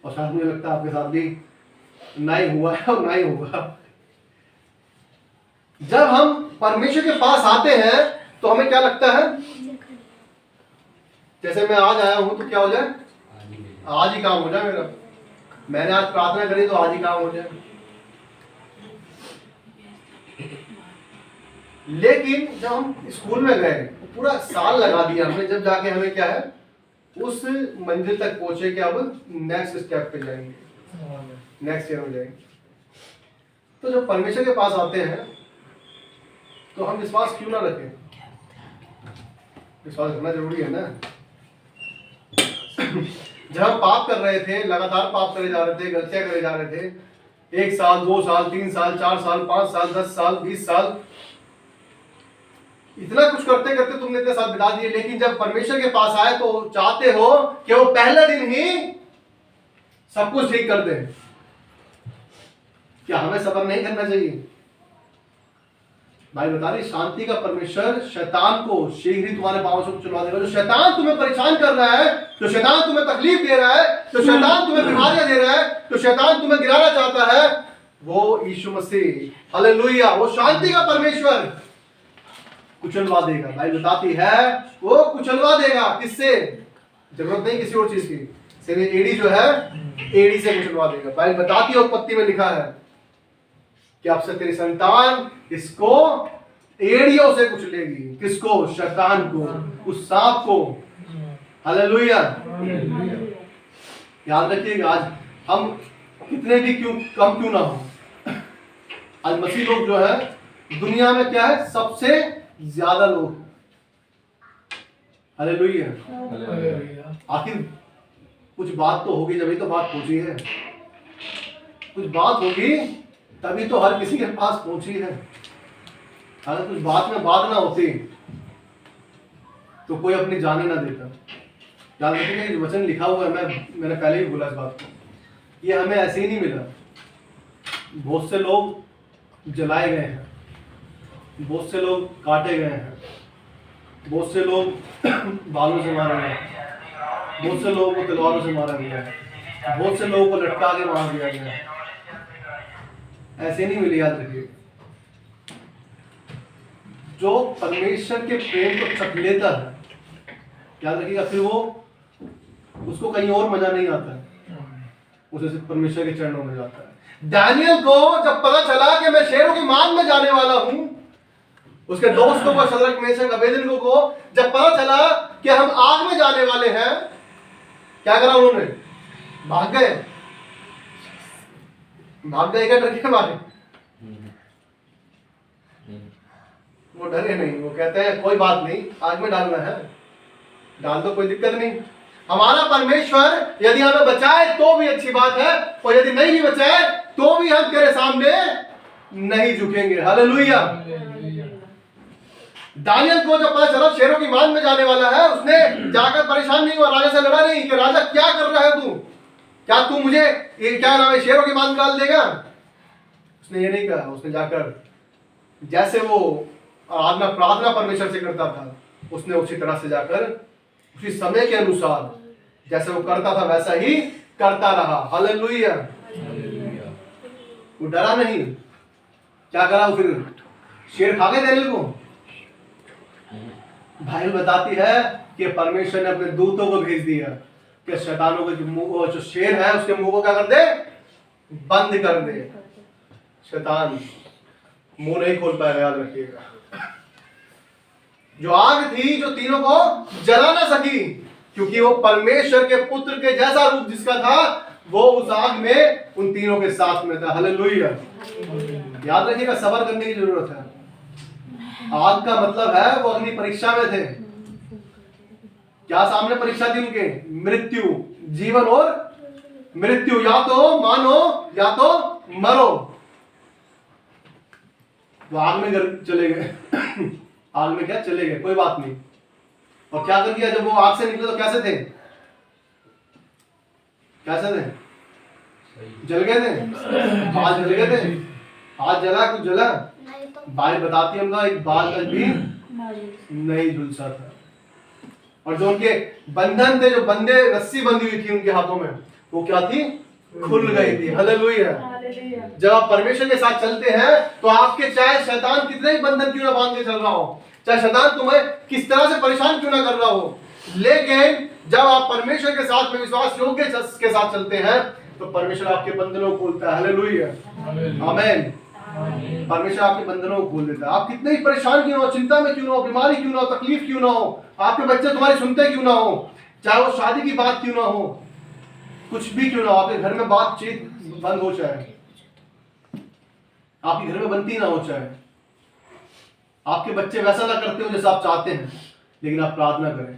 और शायद मुझे लगता है आपके साथ भी ना ही हुआ है और ना ही होगा। जब हम परमेश्वर के पास आते हैं तो हमें क्या लगता है, जैसे मैं आज आया हूं तो क्या हो जाए, आज ही काम हो जाए मेरा, मैंने आज प्रार्थना करी तो आज ही काम हो जाए। लेकिन जब हम स्कूल में गए तो पूरा साल लगा दिया हमने, जब जाके हमें क्या है, उस मंजिल तक पहुंचे कि अब नेक्स्ट स्टेप पे जाएंगे, नेक्स्ट ईयर में जाएंगे। तो जब परमेश्वर के पास आते हैं तो हम विश्वास क्यों ना रखें, विश्वास रखना जरूरी है ना। जब हम पाप कर रहे थे, लगातार पाप करे जा रहे थे, गलतियां करे जा रहे थे, 1 साल 2 साल 3 साल 4 साल 5 साल 10 साल 20 साल, इतना कुछ करते करते तुमने इतने साल बिता दिए, लेकिन जब परमेश्वर के पास आए तो चाहते हो कि वो पहले दिन ही सब कुछ ठीक कर दे। क्या हमें सब्र नहीं करना चाहिए? भाई बता रही, शांति का परमेश्वर शैतान को शीघ्र ही तुम्हारे पांवों से चुनवा देगा। जो शैतान तुम्हें परेशान कर रहा है, जो शैतान तुम्हें तकलीफ दे रहा है, जो शैतान तुम्हें बीमारियां दे रहा है, जो शैतान तुम्हें गिराना चाहता है, वो यीशु मसीह, हालेलुया, वो शांति का परमेश्वर कुचलवा देगा। भाई बताती है वो कुचलवा देगा। किससे? जरूरत नहीं किसी और चीज की, सिर्फ एड़ी जो है, एड़ी से कुचलवा देगा। भाई बताती है उत्पत्ति में लिखा है कि अब से तेरी संतान इसको एड़ियों से कुचलेगी। किसको? शैतान को, उस सांप को। हालेलुया। याद रखिएगा, आज हम कितने भी कम क्यों ना हो, आज मसीह लोग जो है दुनिया में क्या है, सबसे ज्यादा लोग। हालेलुया। आखिर कुछ बात तो होगी, जब तो बात पहुंची है, कुछ बात होगी तभी तो हर किसी के पास पहुंची है। अगर कुछ बात में बात ना होती तो कोई अपनी जान ही ना देता। याद रखिएगा, जो वचन लिखा हुआ है, मैंने पहले ही बोला इस बात को, ये हमें ऐसे ही नहीं मिला। बहुत से लोग जलाए गए हैं, बहुत से लोग काटे गए हैं, बहुत से लोग बालों से मारे गए हैं, बहुत से लोगों को तलवारों से मारा गया है, बहुत से लोगों को लटका के मार दिया गया है। ऐसे नहीं मिले। याद रखिए, जो परमेश्वर के प्रेम को चख लेता है, याद रखिएगा, फिर वो उसको कहीं और मजा नहीं आता है, उसे सिर्फ परमेश्वर के चरणों में जाता है। दानियल को जब पता चला कि मैं शेरों की मान में जाने वाला हूं, उसके दोस्तों को, शद्रक मेशक अबेदनगो को जब पता चला कि हम आग में जाने वाले हैं, क्या करा उन्होंने? भाग गए। क्या डर के मारे? वो डरे नहीं, वो कहते हैं कोई बात नहीं, आग में डालना है, डाल दो, कोई दिक्कत नहीं। हमारा परमेश्वर यदि हमें बचाए तो भी अच्छी बात है, और यदि नहीं भी बचाए तो भी हम तेरे सामने नहीं झुकेंगे। हालेलुया। दानियल को जब पता चला शेरों की मान में जाने वाला है, उसने जाकर परेशान नहीं हुआ, राजा से लड़ा नहीं कि राजा क्या कर रहा है तू, क्या तू मुझे, ये क्या नाम है, शेरों की मान डाल देगा? उसने ये नहीं कहा, उसने जाकर जैसे वो आराधना प्रार्थना परमेश्वर से करता था, उसने उसी तरह से जाकर उसी समय के अनुसार जैसे वो करता था वैसा ही करता रहा। हालेलुया। वो डरा नहीं। क्या करा वो फिर? शेर खा गए दानियल को? बाइबल बताती है कि परमेश्वर ने अपने दूतों को भेज दिया कि शैतानों के मुंह, जो शेर है उसके मुंह को क्या कर दे? बंद कर दे। शैतान मुंह नहीं खोल पाएगा, याद रखिएगा। जो आग थी जो तीनों को जला ना सकी, क्योंकि वो परमेश्वर के पुत्र के जैसा रूप जिसका था, वो उस आग में उन तीनों के साथ में था। हालेलुया। याद रखिएगा, सब्र करने की जरूरत है। आग का मतलब है वो अग्नि परीक्षा में थे। क्या सामने परीक्षा थी उनके? मृत्यु, जीवन और मृत्यु। या तो मानो या तो मरो। वो आग में चले गए। आग में क्या चले गए, कोई बात नहीं। और क्या कर दिया जब वो आग से निकले तो कैसे थे? कैसे थे? जल गए थे? हाथ जल गए थे? हाथ जला, कुछ जला? नहीं तो बाइबल बताती है हमका एक बाल तक भी नहीं झुलसा था। और जो उनके बंधन थे, जो बंदे रस्सी बंधी हुई थी उनके हाथों में, वो क्या थी? खुल गई थी। हालेलुया। जब आप परमेश्वर के साथ चलते हैं तो आपके चाहे शैतान कितने ही बंधन क्यों ना बांध के चल रहा हो, चाहे शैतान तुम्हें किस तरह से परेशान क्यों ना कर रहा हो, लेकिन जब आप परमेश्वर के साथ में विश्वास योग्य के साथ चलते हैं तो परमेश्वर आपके बंधनों को खोलता है। हालेलुया। आमीन। परमेश्वर आपके बंधनों को खोल देता है। आप कितने ही परेशान क्यों ना हो, चिंता में क्यों ना हो, बीमारी क्यों ना हो, तकलीफ क्यों ना हो, आपके बच्चे तुम्हारी सुनते क्यों ना हो, चाहे वो शादी की बात क्यों ना हो, कुछ भी क्यों ना हो, आपके घर में बातचीत बंद हो, चाहे आपके घर में बनती ना हो, चाहे आपके बच्चे वैसा ना करते हो जैसा आप चाहते हैं, लेकिन आप प्रार्थना करें,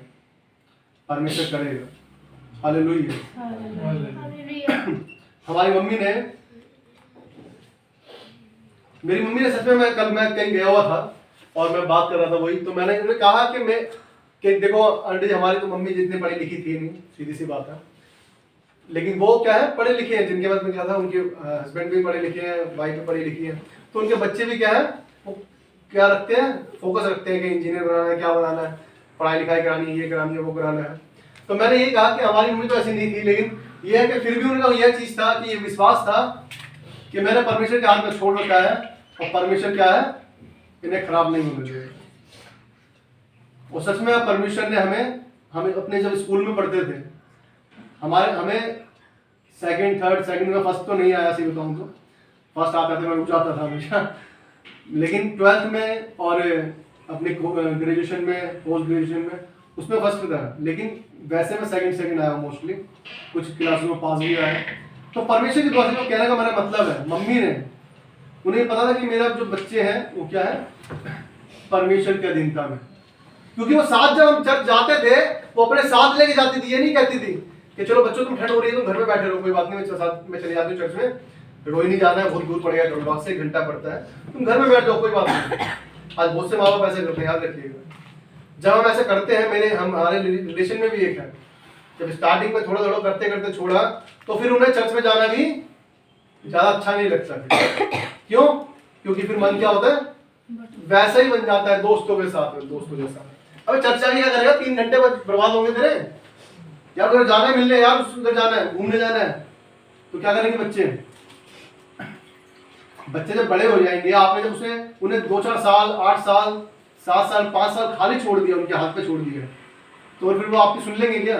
परमेश्वर करेगा। हालेलुया। हमारी मम्मी ने, मेरी मम्मी ने सच में, मैं कहीं गया हुआ था और मैं बात कर रहा था वही, तो मैंने उन्हें कहा कि देखो आंटी, हमारी तो मम्मी जितनी पढ़ी लिखी थी नहीं, सीधी सी बात है, लेकिन वो क्या है, पढ़े लिखे हैं। जिनके बाद में क्या था, उनके हस्बैंड भी पढ़े लिखे हैं, वाइफ भी पढ़ी लिखी है, तो उनके बच्चे भी क्या है, वो क्या रखते हैं, फोकस रखते हैं कि इंजीनियर बनाना है, क्या बनाना है, पढ़ाई लिखाई करानी है, ये करानी है, वो कराना है। तो मैंने ये कहा कि हमारी मम्मी तो ऐसी नहीं थी, लेकिन ये है कि फिर भी उनका यह चीज़ था कि ये विश्वास था कि मैंने परमेश्वर के हाथ में छोड़ रखा है और परमेश्वर क्या है, इन्हें खराब नहीं होने देगा। और सच में परमेश्वर ने हमें अपने जब स्कूल में पढ़ते थे, हमें सेकंड में फर्स्ट तो नहीं आया, सही बताऊं तो फर्स्ट आता था, मैं रुक जाता था हमेशा, लेकिन 12th में और अपने ग्रेजुएशन में, पोस्ट ग्रेजुएशन में, उसमें फर्स्ट था, लेकिन वैसे में सेकंड आया मोस्टली, कुछ क्लासों में पास भी आया। तो परमेश्वर की दुआ से कहने का मेरा मतलब है, मम्मी ने, उन्हें पता था कि मेरा जो बच्चे हैं वो क्या है, परमेश्वर के अधीनता में, क्योंकि वो साथ जब हम चर्च जाते थे वो अपने साथ लेके जाती थी, ये नहीं कहती थी कि चलो बच्चों तुम ठंड हो रही है तुम घर में बैठे रहो, कोई बात नहीं, मैं साथ में चले जाती हूँ चर्च में, रोई नहीं जाना है, बहुत दूर पड़ेगा, डोलबाग से 1 घंटा पड़ता है, तुम घर में बैठ जाओ, कोई बात नहीं। आज बहुत से माँ बाप ऐसे करते हैं, याद रखिएगा। जब हम ऐसे करते हैं, हमारे रिलेशन में भी एक है, जब स्टार्टिंग में थोड़ा थोड़ा करते करते छोड़ा, तो फिर उन्हें चर्च में जाना भी ज्यादा अच्छा नहीं लगता। क्यों? क्योंकि फिर मन क्या होता है, वैसा ही बन जाता है दोस्तों के साथ में, दोस्तों के साथ। अबे चर्च जाने क्या करेगा, 3 घंटे बर्बाद होंगे तेरे, यार उधर जाना है मिलने, यार उधर जाना है, घूमने जाना है, तो क्या करेंगे बच्चे जब बड़े हो जाएंगे, आपने जब उन्हें 2-4 साल, 8 साल, 7 साल, 5 साल खाली छोड़ दिया, उनके हाथ पे छोड़ दिया, तो फिर वो आपकी सुन लेंगे क्या?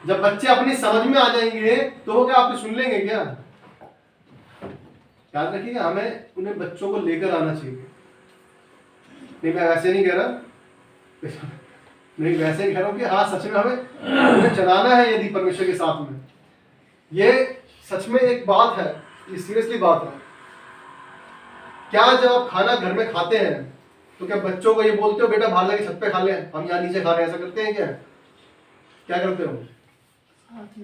जब बच्चे अपनी समझ में आ जाएंगे तो वो क्या आपकी सुन लेंगे क्या? याद रखिएगा, हमें उन्हें बच्चों को लेकर आना चाहिए। नहीं, मैं वैसे नहीं कह रहा, नहीं वैसे ही कह रहा हूँ कि हाँ सच में हमें चलाना है यदि परमेश्वर के साथ में। ये सच में एक बात है, ये सीरियसली बात है। क्या जब आप खाना घर में खाते हैं तो क्या बच्चों को ये बोलते हो बेटा बाहर लगे छत पे खा ले, हम यहाँ नीचे खा रहे हैं, ऐसा करते हैं क्या? क्या करते हो?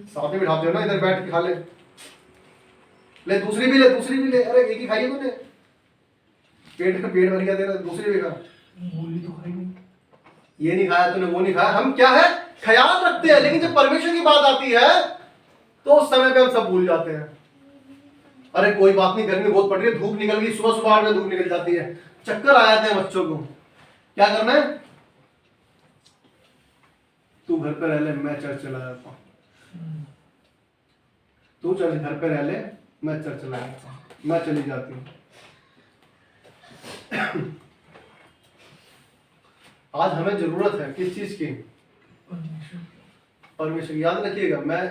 साथ में बिठाते हो ना, इधर बैठ के खा ले, दूसरी भी ले, अरे एक ही खाई तूने, पेट भर गया तेरा, दूसरी भी खा, ये नहीं खाया तूने, वो नहीं खाया। हम क्या है, ख्याल रखते हैं, लेकिन जब परमेश्वर की बात आती है तो उस समय पे हम सब भूल जाते हैं। अरे कोई बात नहीं, गर्मी बहुत पड़ रही है, धूप निकल गई, सुबह सुबह 8 बजे धूप निकल जाती है, चक्कर आ जाते हैं बच्चों को, क्या करना है? तू घर पे रह ले, मैं चर्च चला जाता हूँ। तू चल घर पे रह ले, मैं चर्च चला जाता हूँ, मैं चली जाती हूँ। आज हमें जरूरत है किस चीज की? परमेश्वर। याद रखिएगा, मैं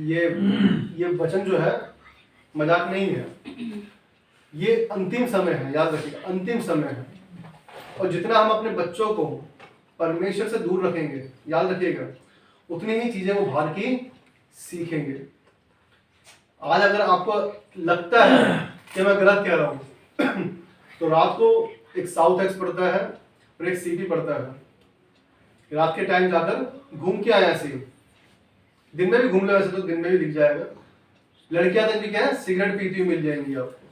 ये वचन जो है मजाक नहीं है, ये अंतिम समय है, याद रखिएगा अंतिम समय है। और जितना हम अपने बच्चों को परमेश्वर से दूर रखेंगे, याद रखिएगा, उतनी ही चीजें वो बाहर की सीखेंगे। आज अगर आपको लगता है कि मैं गलत कह रहा हूं तो रात को एक साउथ एक्स पढ़ता है और एक सीपी पढ़ता है, रात के टाइम जाकर घूम के आया ऐसे, दिन में भी घूम ले, वैसे तो दिन में भी दिख जाएगा। लड़कियां तक भी क्या है, सिगरेट पीती हुई मिल जाएंगी आपको,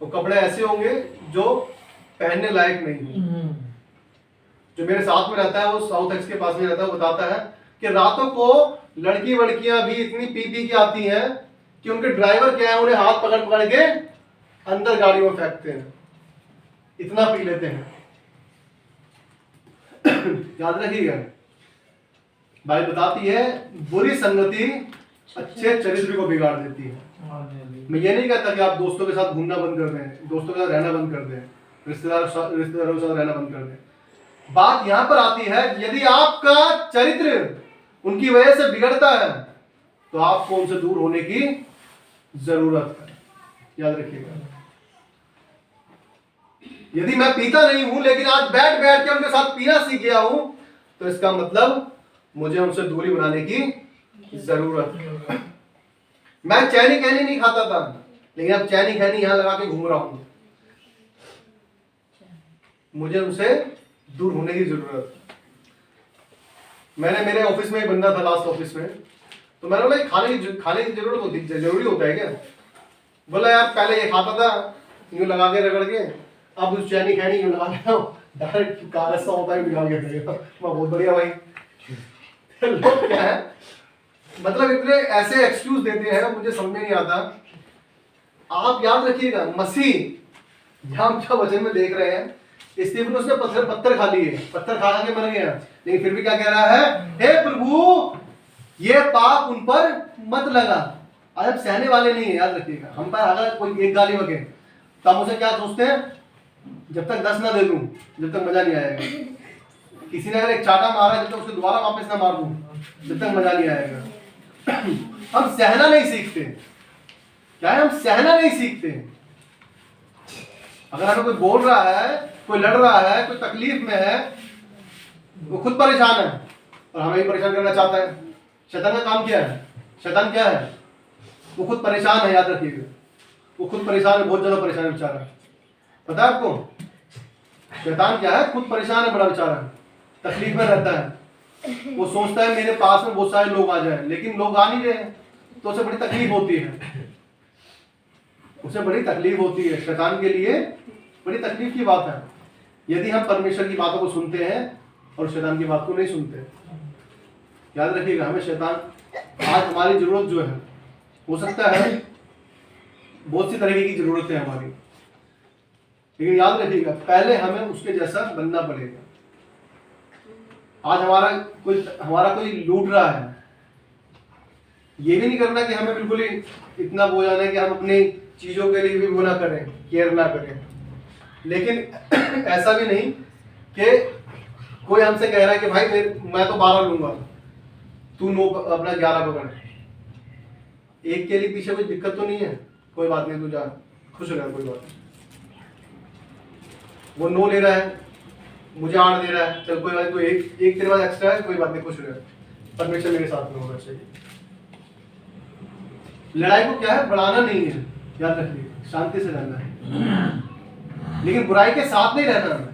और कपड़े ऐसे होंगे जो पहनने लायक नहीं है। जो मेरे साथ में रहता है, वो साउथ एक्स के पास में रहता है, वो बताता है कि रातों को लड़कियां भी इतनी पी के आती हैं कि उनके ड्राइवर क्या है, उन्हें हाथ पकड़ के अंदर गाड़ी में फेंकते हैं, इतना पी लेते हैं। याद रखिएगा, बाइबल बताती है बुरी संगति अच्छे चरित्र को बिगाड़ देती है। मैं ये नहीं कहता कि आप दोस्तों के साथ घूमना बंद कर दें, दोस्तों के साथ रहना बंद कर दें, रिश्तेदारों के साथ रहना बंद कर दें। बात यहां पर आती है, यदि आपका चरित्र उनकी वजह से बिगड़ता है तो आपको उनसे दूर होने की जरूरत है। याद रखिएगा, यदि मैं पीता नहीं हूं लेकिन आज बैठ के उनके साथ पीना सीख गया हूं, तो इसका मतलब मुझे उनसे दूरी बनाने की जरूरत है। मैं चैनी कहनी नहीं खाता था, लेकिन अब चैनी कहनी यहां लगा के घूम रहा हूं, मुझे उनसे दूर होने की जरूरत है। मैंने मेरे ऑफिस में एक बंदा था, लास्ट ऑफिस में, तो मैंने बोला खाने की जरूरत होती, जरूरी होता है क्या? बोला यार पहले ये खाता था यूं लगा के रगड़ के, अब उस चैनी खैनी यूं लगा के डायरेक्ट कागज सा होता है निकाल के देगा। मैं बहुत बढ़िया भाई। लोग क्या है, मतलब इतने ऐसे एक्सक्यूज देते हैं, मुझे समझ में नहीं आता। आप याद रखिएगा, मसीह जहां हम क्या वचन में देख रहे हैं, स्टीफन उसने पत्थर खा लिए, पत्थर खा के मर गया, लेकिन फिर भी क्या कह रहा है, हे प्रभु ये पाप उन पर मत लगा। आज हम सहने वाले नहीं है, याद रखिएगा। हम पर अगर कोई एक गाली बके तो हम उसे क्या सोचते हैं, जब तक 10 ना दे दूं जब तक मजा नहीं आएगा। किसी ने अगर एक चाटा मारा, जब तक उसको दोबारा वापस ना मार दूं जब तक मजा नहीं आएगा। हम सहना नहीं सीखते, क्या है, हम सहना नहीं सीखते। अगर हमें कोई बोल रहा है, कोई लड़ रहा है, कोई तकलीफ में है, वो खुद परेशान है और हमें भी परेशान करना चाहता है। शैतान का काम क्या है? शैतान क्या है? वो खुद परेशान है, याद रखिएगा, वो खुद परेशान है, बहुत ज्यादा परेशान है बेचारा। पता है आपको शैतान क्या है? खुद परेशान है, बड़ा बेचारा, तकलीफ में रहता है। वो सोचता है मेरे पास में बहुत सारे लोग आ जाए, लेकिन लोग आ नहीं रहे, तो उसे बड़ी तकलीफ होती है, उसे बड़ी तकलीफ होती है। शैतान के लिए बड़ी तकलीफ की बात है यदि हम परमेश्वर की बातों को सुनते हैं और शैतान की बात को नहीं सुनते। याद रखिएगा, हमें शैतान आज हमारी जरूरत जो है, हो सकता है बहुत सी तरीके की जरूरत है हमारी, लेकिन याद रखिएगा पहले हमें उसके जैसा बनना पड़ेगा। आज हमारा कोई लूट रहा है, ये भी नहीं करना कि हमें बिल्कुल ही इतना वो जाना है कि हम अपनी चीजों के लिए भी वो ना करें, केयर ना करें, लेकिन ऐसा भी नहीं कि कोई हमसे कह रहा है कि भाई मैं तो 12 लूंगा, तू 9 अपना 11 पकड़। एक के लिए पीछे कोई दिक्कत तो नहीं है, कोई बात नहीं, तू जा, खुश रह, कोई बात नहीं। वो 9 ले रहा है, मुझे 8 दे रहा है, चल कोई बात नहीं, तो एक तेरे पास एक्स्ट्रा है, कोई बात नहीं, खुश रह, परमेश्वर मेरे साथ में होना चाहिए। लड़ाई को क्या है, बढ़ाना नहीं है, याद रखिए, शांति से रहना है, लेकिन बुराई के साथ नहीं रहना है।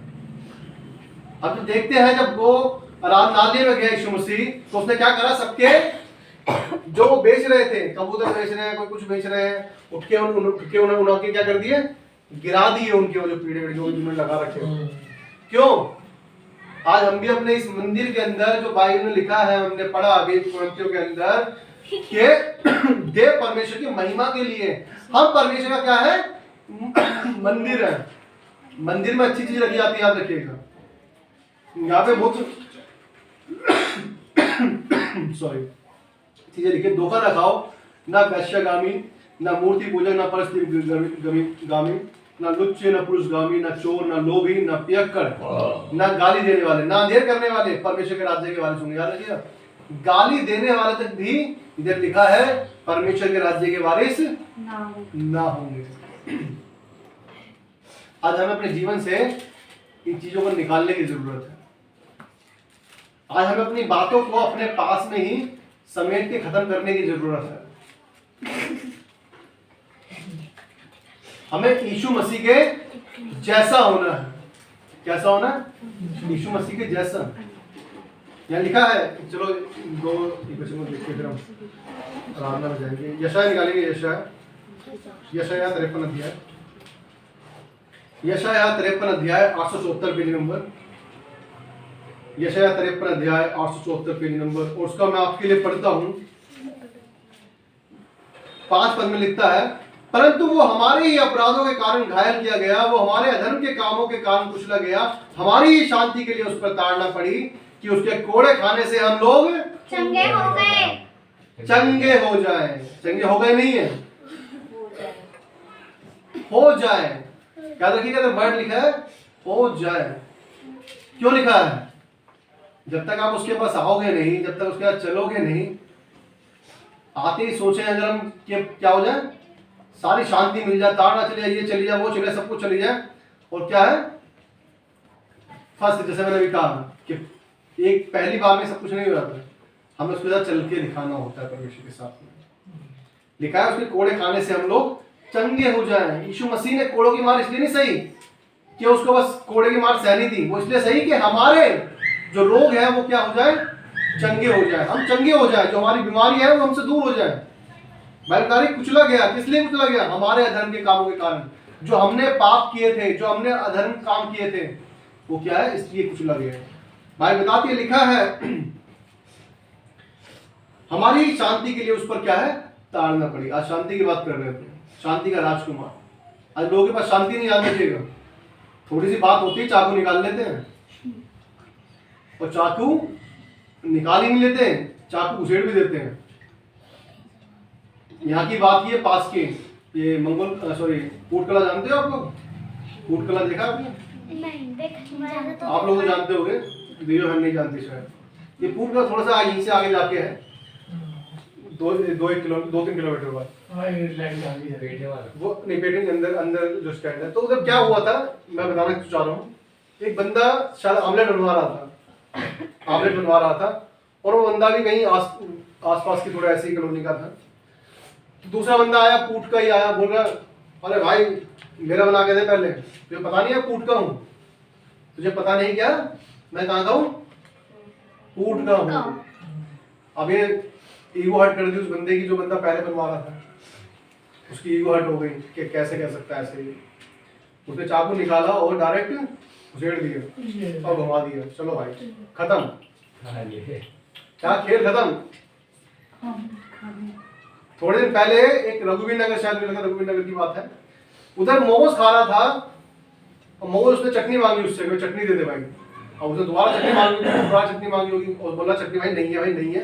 अब तो देखते हैं जब वो आराधनालय में गए यीशु मसीह, तो उसने क्या करा, सबके जो बेच रहे थे, कबूतर बेच रहे हैं, कोई कुछ बेच रहे हैं, उठ के उन्होंने क्या कर दिए, गिरा दिए उनके वो जो पीढ़े जो उन्होंने लगा रखे। क्यों? आज हम भी अपने इस मंदिर के अंदर जो बाइबल में लिखा है, हमने पढ़ा अभी कुरिन्थियों के अंदर कि देव परमेश्वर की महिमा के लिए। हम परमेश्वर का क्या है? मंदिर है। मंदिर में अच्छी चीज रखी जाती है, याद रखिएगा। यहाँ पे बहुत सॉरी चीजें लिखिए, धोखा न खाओ, ना वैश्यगामी, ना मूर्ति पूजक, ना परस्त्रीगामी, ना लुच्चे, ना पुरुषगामी, ना चोर, ना लोभी, ना पियक्कड़, ना गाली देने वाले, ना अंधेर करने वाले परमेश्वर के राज्य के वारिस होंगे। याद रखिएगा, गाली देने वाले तक भी इधर लिखा है परमेश्वर के राज्य के वारिस ना होंगे। आज हमें अपने जीवन से इन चीजों को निकालने की जरूरत है। आज हमें अपनी बातों को अपने पास में ही समेट के खत्म करने की जरूरत है। हमें यीशु मसीह के जैसा होना है। कैसा होना है? यीशु मसीह के जैसा। यहाँ लिखा है, चलो दो वचन को देख के फिर हम आराधना में जाएंगे। यशायाह निकालेंगे, यशायाह 53 अध्याय, यशायाह 53 अध्याय 874 पेज नंबर, यशायाह 53 अध्याय 874 पेज नंबर। और उसका मैं आपके लिए पढ़ता हूं। 5 पद में लिखता है, परंतु वो हमारे ही अपराधों के कारण घायल किया गया, वो हमारे अधर्म के कामों के कारण कुचला गया, हमारी ही शांति के लिए उस पर ताड़ना पड़ी, कि उसके कोड़े खाने से हम लोग चंगे हो गए। चंगे हो जाए। चंगे हो गए नहीं है, हो जाए। याद रखिएगा, वर्ड लिखा है हो जाए। क्यों लिखा है? जब तक आप उसके पास आओगे नहीं, जब तक उसके साथ चलोगे नहीं, आते ही सोचे अगर हम कि क्या हो जाए, सारी शांति मिल जाए, ताड़ना चली जाए, ये चली जाए, वो चले जाए, सब कुछ चली जाए, और क्या है फर्स्ट, जैसे मैंने अभी कहा कि एक पहली बार में सब कुछ नहीं हो जाता, हमें उसके साथ चल के दिखाना होता है परमेश्वर के साथ में। लिखा है उसके कोड़े खाने से हम लोग चंगे हो जाएं। यीशु मसीह ने कोड़ों की मार इसलिए नहीं सही कि उसको बस कोड़े की मार सहनी थी, वो इसलिए सही कि हमारे जो रोग है वो क्या हो जाए, चंगे हो जाए। हम चंगे हो जाए, जो हमारी बीमारी है वो हमसे दूर हो जाए। भाई कुचला गया, किस लिए कुचला गया? हमारे अधर्म के कामों के कारण। जो हमने पाप किए थे, जो हमने अधर्म काम किए थे, वो क्या है, इसलिए कुचला गया। भाई बताते लिखा है हमारी शांति के लिए उस पर क्या है, ताड़ना पड़ी। आज शांति की बात कर रहे थे, शांति का राजकुमार। आज लोगों के पास शांति नहीं, याद रखिएगा। थोड़ी सी बात होती है, चाकू निकाल लेते हैं, और चाकू निकाल ही नहीं लेते हैं, चाकू उछेड़ भी देते हैं। यहाँ की बात ये पास के, ये मंगोल सॉरी कोटकला जानते हो आप लोग? कोटकला देखा आपने? नहीं देख, आप लोग तो जानते होंगे, दियो हम नहीं जानते शायद। ये कोटकला थोड़ा सा यहीं से आगे जाके है, 2-3 किलोमीटर बाद। वो नहीं, पेटे के अंदर जो स्टैंड है। तो उधर क्या हुआ था मैं बताना चाह रहा हूँ। एक बंदा शायद आमलेट बनवा रहा था, और वो बंदा भी कहीं आसपास की थोड़ा ऐसी कॉलोनी का था। तो दूसरा बंदा आया, पूट का ही आया, बोल रहा अरे भाई मेरा बना के दे पहले, तुझे पता नहीं है पूट का हूँ? तुझे पता नहीं क्या मैं कहाँ का हूँ? पूट का हूँ। अब ये ईगो हर्ट कर दी उस बंदे की, जो बंदा पहले बनवा रहा था। उसकी ईगो हर्ट हो गई कि कैसे कह सकता है ऐसे ही। उसने चाकू निकाला और डायरेक्ट उछेड़ दिया और घुमा दिया। चलो भाई खत्म, क्या खेल खत्म। थोड़े दिन पहले एक रघुवीर नगर, शायद रघुवीर नगर की बात है, उधर मोमोज खा रहा था, और मोमोज उसने चटनी मांगी उससे, चटनी दे दे भाई। और उसने दोबारा चटनी मांगी होगी, और बोला चटनी भाई नहीं है, भाई नहीं है,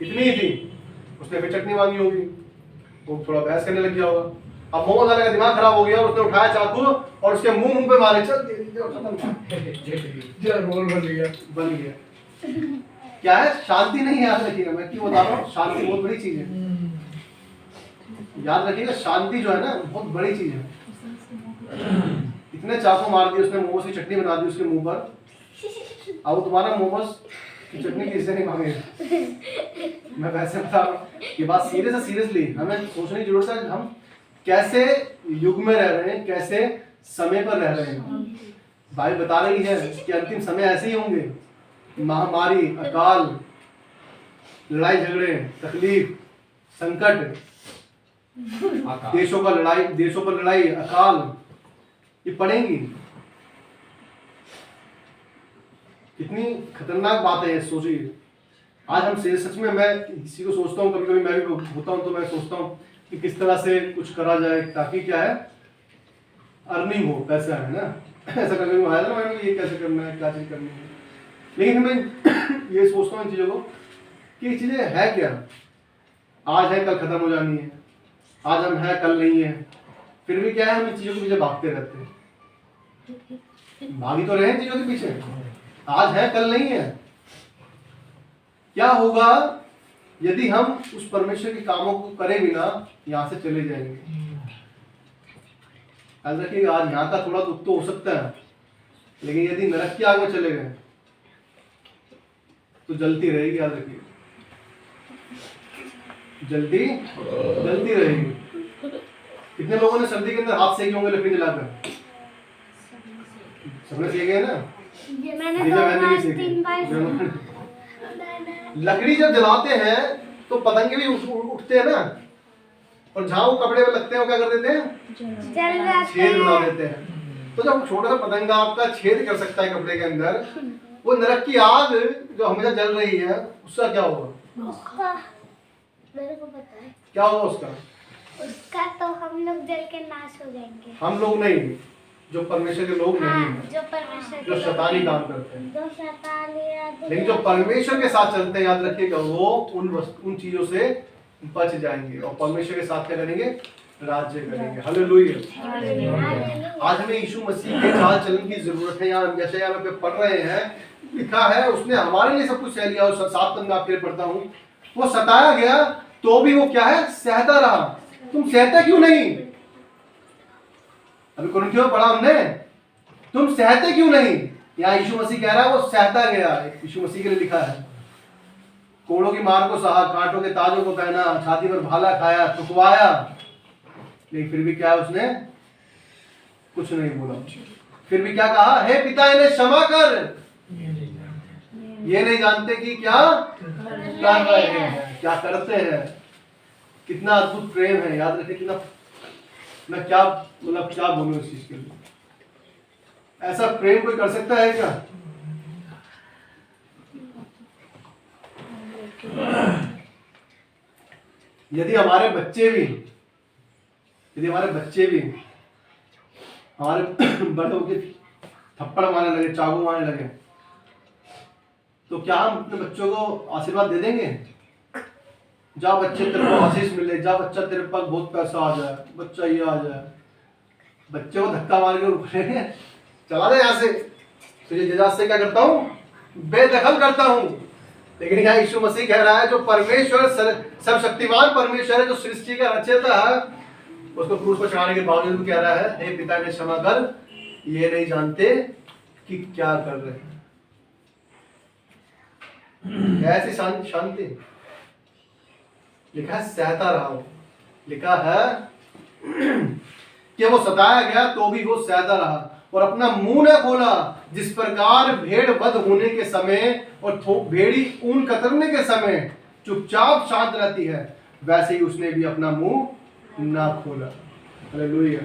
इतनी ही थी। उसने फिर चटनी मांगी होगी, वो थोड़ा बहस करने लग गया होगा। अब मोमोज वाले का दिमाग खराब हो गया, उसने उठाया चाकू और उसके मुंह पे मारे, चल रोल बन गया। क्या है, शांति नहीं है। याद रखिएगा, मैं क्यों बता रहा हूँ, शांति बहुत बड़ी चीज है। याद रखिएगा, शांति जो है ना बहुत बड़ी चीज है। इतने चाकू मार दिए उसने, मोमोज की चटनी बना दी उसके मुंह पर। अब तुम्हारा मोमोज की चटनी किससे नहीं मांगे। मैं वैसे बता रहा हूँ, ये बात सीरियस है। सीरियसली हमें सोचने की जरूरत है, हम कैसे युग में रह रहे हैं, कैसे समय पर रह रहे हैं। बाइबल बता रही है कि अंतिम समय ऐसे ही होंगे, महामारी, अकाल, लड़ाई झगड़े, तकलीफ, संकट, देशों पर लड़ाई, अकाल, ये पड़ेंगी। कितनी खतरनाक बात है, सोचिए। आज हम सच में, मैं किसी को सोचता हूँ, कभी कभी मैं भी होता हूँ, तो मैं सोचता हूँ कि किस तरह से कुछ करा जाए ताकि क्या है, अर्निंग हो, पैसा है ना। ऐसा कभी आया ना मैंने, ये कैसे करना है, क्या चीज़ करनी है। लेकिन मैं ये सोचता हूँ इन चीज़ों को कि ये चीज़ें है क्या, आज है कल खत्म हो जानी है, आज हम है कल नहीं है, फिर भी क्या है हम इन चीज़ों के पीछे भागते रहते हैं। भागी तो रहे हैं चीज़ों के पीछे, आज है कल नहीं है। क्या होगा यदि हम उस परमेश्वर के कामों को करें बिना यहाँ से चले जाएंगे। याद रखिएगा, आज यहाँ का थोड़ा दुख तो हो सकता है, लेकिन यदि नरक की आग में चले गए तो जलती रहेगी। याद रखिए, जलती रहेगी। कितने लोगों ने सर्दी के अंदर हाथ सेके होंगे लकड़ी जलाकर? सबने सेके ना? ये मैंने 2-3 बार लकड़ी जब जलाते हैं तो पतंगे भी उठते हैं ना, और जहाँ वो कपड़े में लगते हैं वो क्या कर देते हैं, जल जाते छेद बना हैं। देते हैं। तो जब छोटा सा पतंगा आपका छेद कर सकता है कपड़े के अंदर, वो नरक की आग जो हमेशा जल रही है उसका क्या होगा? उसका मेरे को पता है, क्या होगा उसका? उसका तो हम लोग जल के नाश हो जाएंगे। हम लोग नहीं, जो परमेश्वर के लोग नहीं हाँ, हैं, जो परमेश्वर जो शैतानी काम करते हैं। जो शैतानी, लेकिन जो परमेश्वर के साथ चलते हैं, याद रखिएगा, वो उन चीजों से बच जाएंगे और परमेश्वर के साथ क्या करेंगे, राज्य करेंगे। हालेलुया। आज हमें यीशु मसीह के चाल चलन की जरूरत है। यहाँ यशायाह में पे पढ़ रहे हैं, लिखा है उसने हमारे लिए सब कुछ सह लिया। और 7 पद में आपके लिए पढ़ता हूँ, वो सताया गया तो भी वो क्या है, सहता रहा। तुम सहते क्यों नहीं? अभी कुरिन्थियों में पढ़ा हमने, तुम सहते क्यों नहीं? यहाँ यीशु मसीह कह रहा है वो सहता गया। यीशु मसीह के लिए लिखा है, कोड़ों की मार को सहा, कांटों के ताजों को पहना, छाती पर भाला खाया, थुकवाया, लेकिन फिर भी क्या है, उसने कुछ नहीं बोला। फिर भी क्या कहा, हे पिता इन्हें क्षमा कर, ये नहीं जानते कि क्या कर रहे हैं, क्या करते हैं। कितना अद्भुत प्रेम है। याद रखिए, कितना, मैं क्या मतलब क्या बोलूं इस चीज के लिए। ऐसा प्रेम कोई कर सकता है क्या? यदि हमारे बच्चे भी हमारे बड़े होके थप्पड़ मारने लगे, चाकू मारने लगे, तो क्या हम अपने बच्चों को आशीर्वाद दे देंगे? जा बच्चे तेरे को आशीष मिले, जा बच्चा तेरे पास बहुत पैसा आ जाए, बच्चा ये आ जाए। बच्चे को धक्का मार के उठे, चला दे यहाँ से, तुझे जजात से क्या करता हूँ, बेदखल करता हूँ। लेकिन यहाँ यीशु मसीह कह रहा है, जो परमेश्वर सब शक्तिमान परमेश्वर है, जो सृष्टि का रचयिता है, उसको क्रूस पर चढ़ाने के बावजूद कह रहा है, हे पिता ने क्षमा कर, ये नहीं जानते कि क्या कर रहे हैं। ऐसी शांति लिखा है, सहता रहा। लिखा है कि वो सताया गया तो भी वो सहता रहा और अपना मुंह न खोला। जिस प्रकार भेड़ वध होने के समय और भेड़ी ऊन कतरने के समय चुपचाप शांत रहती है, वैसे ही उसने भी अपना मुंह ना खोला। हालेलुया।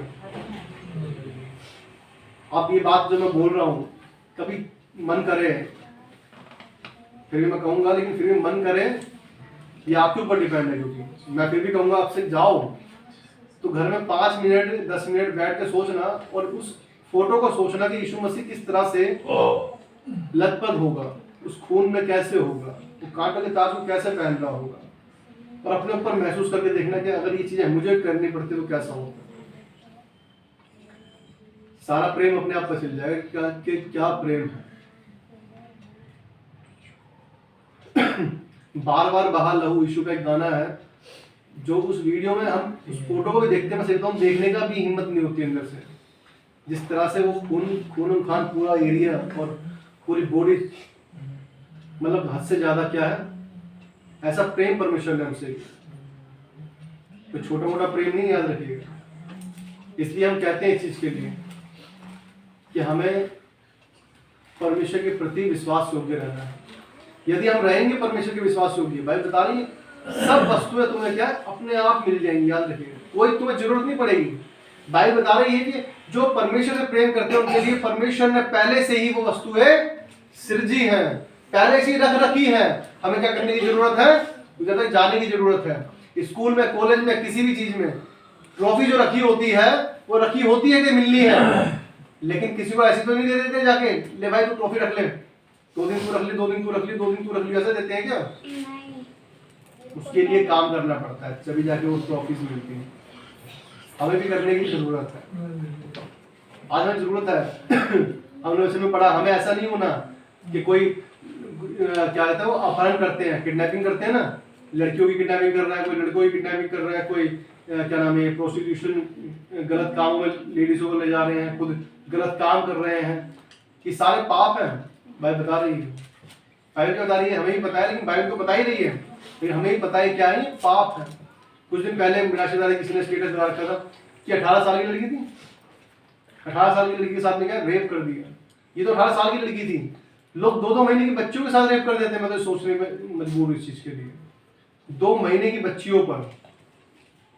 आप ये बात जो मैं बोल रहा हूं, कभी मन करे, फिर भी मैं कहूंगा, लेकिन फिर भी मन करे, ये आपके ऊपर डिपेंड है। क्योंकि मैं फिर भी कहूंगा आपसे, जाओ तो घर में 5 मिनट 10 मिनट बैठ के सोचना और उस फोटो को सोचना कि यीशु मसीह किस तरह से लथपथ होगा, उस खून में कैसे होगा, वो कांटों के ताज को कैसे पहन रहा होगा, और अपने ऊपर महसूस करके देखना कि अगर ये चीजें मुझे करनी पड़ती तो कैसा होगा। सारा प्रेम अपने आप पर चल जाएगा कि क्या प्रेम है। बार बार बहा लहू यीशु का एक गाना है, जो उस वीडियो में हम उस फोटो को भी देखते हैं, मैं देखने का भी हिम्मत नहीं होती अंदर से। जिस तरह से वो खून खान पूरा एरिया और पूरी बॉडी, मतलब हद से ज्यादा क्या है, ऐसा प्रेम परमेश्वर ने हमसे। तो छोटा मोटा प्रेम नहीं, याद रखिएगा। इसलिए हम कहते हैं इस चीज के लिए कि हमें परमेश्वर के प्रति विश्वास योग्य रहना है। यदि हम रहेंगे परमेश्वर के विश्वास योग्य, भाई बता रही है, सब वस्तुएं तुम्हें क्या अपने आप मिल जाएंगी। याद रखिएगा, कोई तुम्हें जरूरत नहीं पड़ेगी। बाइबल बता रही है कि जो परमेश्वर से प्रेम करते हैं उनके लिए परमेश्वर ने पहले से ही वो वस्तुएं सृजी हैं। पहले से ही रख रखी है। हमें क्या करने की जरूरत है? उधर तक जाने की जरूरत है। स्कूल में, कॉलेज में, किसी भी चीज में ट्रॉफी जो रखी होती है वो रखी होती है कि मिलनी है, लेकिन किसी को ऐसी तो नहीं दे देते जाके, ले भाई तू ट्रॉफी रख ले, 2 दिन तू रख ली, 2 दिन तू रख ली, 2 दिन तू रख ली, ऐसे देते हैं क्या? नहीं। उसके लिए काम करना पड़ता है, तभी जाके वो ट्रॉफीज मिलती है। हमें भी करने की जरूरत है, आज हमें जरूरत है। हमने उसमें पढ़ा, हमें ऐसा नहीं होना कि कोई क्या कहता है वो अपहरण करते हैं, किडनैपिंग करते हैं ना, लड़कियों की किडनैपिंग कर रहा है, कोई लड़कों की किडनैपिंग कर रहा है, कोई क्या नाम है प्रोस्टिट्यूशन, गलत कामों में लेडीजों को ले जा रहे हैं, खुद गलत काम कर रहे हैं, ये सारे पाप हैं। बाइबल बता रही है, बाइबल क्या बता रही है? हमें ही पता है, लेकिन बाइबल तो बता ही रही है, लेकिन हमें ही पता है क्या है, पाप है। कुछ दिन पहले मिराशेदारी किसी ने स्टेटस लगा रखा था कि 18 साल की लड़की थी, 18 साल की लड़की के साथ में क्या रेप कर दिया। ये तो 18 साल की लड़की थी, लोग 2-2 महीने की बच्चियों के साथ रेप कर देते हैं। मैं तो सोचने में मजबूर हूँ इस चीज के लिए, 2 महीने की बच्चियों पर,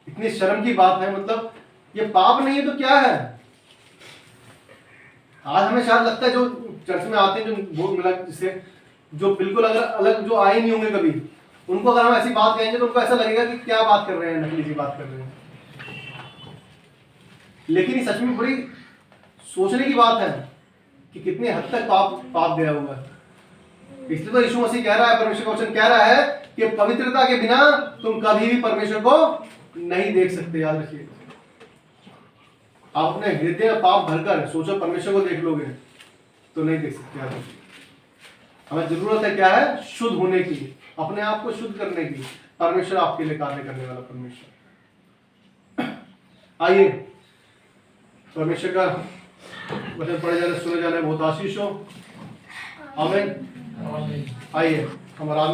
इतनी शर्म की बात है। मतलब ये पाप नहीं है तो क्या है? आज हमें शायद लगता है जो चर्च में आते हैं, जो मतलब जिससे जो बिल्कुल अगर अलग जो आए नहीं होंगे कभी, उनको अगर हम ऐसी बात कहेंगे तो उनको ऐसा लगेगा कि क्या बात कर रहे हैं, नकली सी बात कर रहे हैं। लेकिन ये सच में बड़ी सोचने की बात है कि कितने हद तक पाप गया हुआ है। इसलिए तो यीशु मसीह कह रहा है, परमेश्वर का वचन कह रहा है कि पवित्रता के बिना तुम कभी भी परमेश्वर को नहीं देख सकते। याद रखिए, आप अपने हृदय में पाप भरकर सोचो परमेश्वर को देख लोगे तो नहीं देख सकते। याद रखिए, हमें जरूरत है क्या है? शुद्ध होने की, अपने आप को शुद्ध करने की। परमेश्वर आपके लिए कार्य करने वाला परमेश्वर। आइए परमेश्वर का वचन पढ़े जाने, सुने जाने बहुत आशीष हो। आमीन। आइए हम आराधना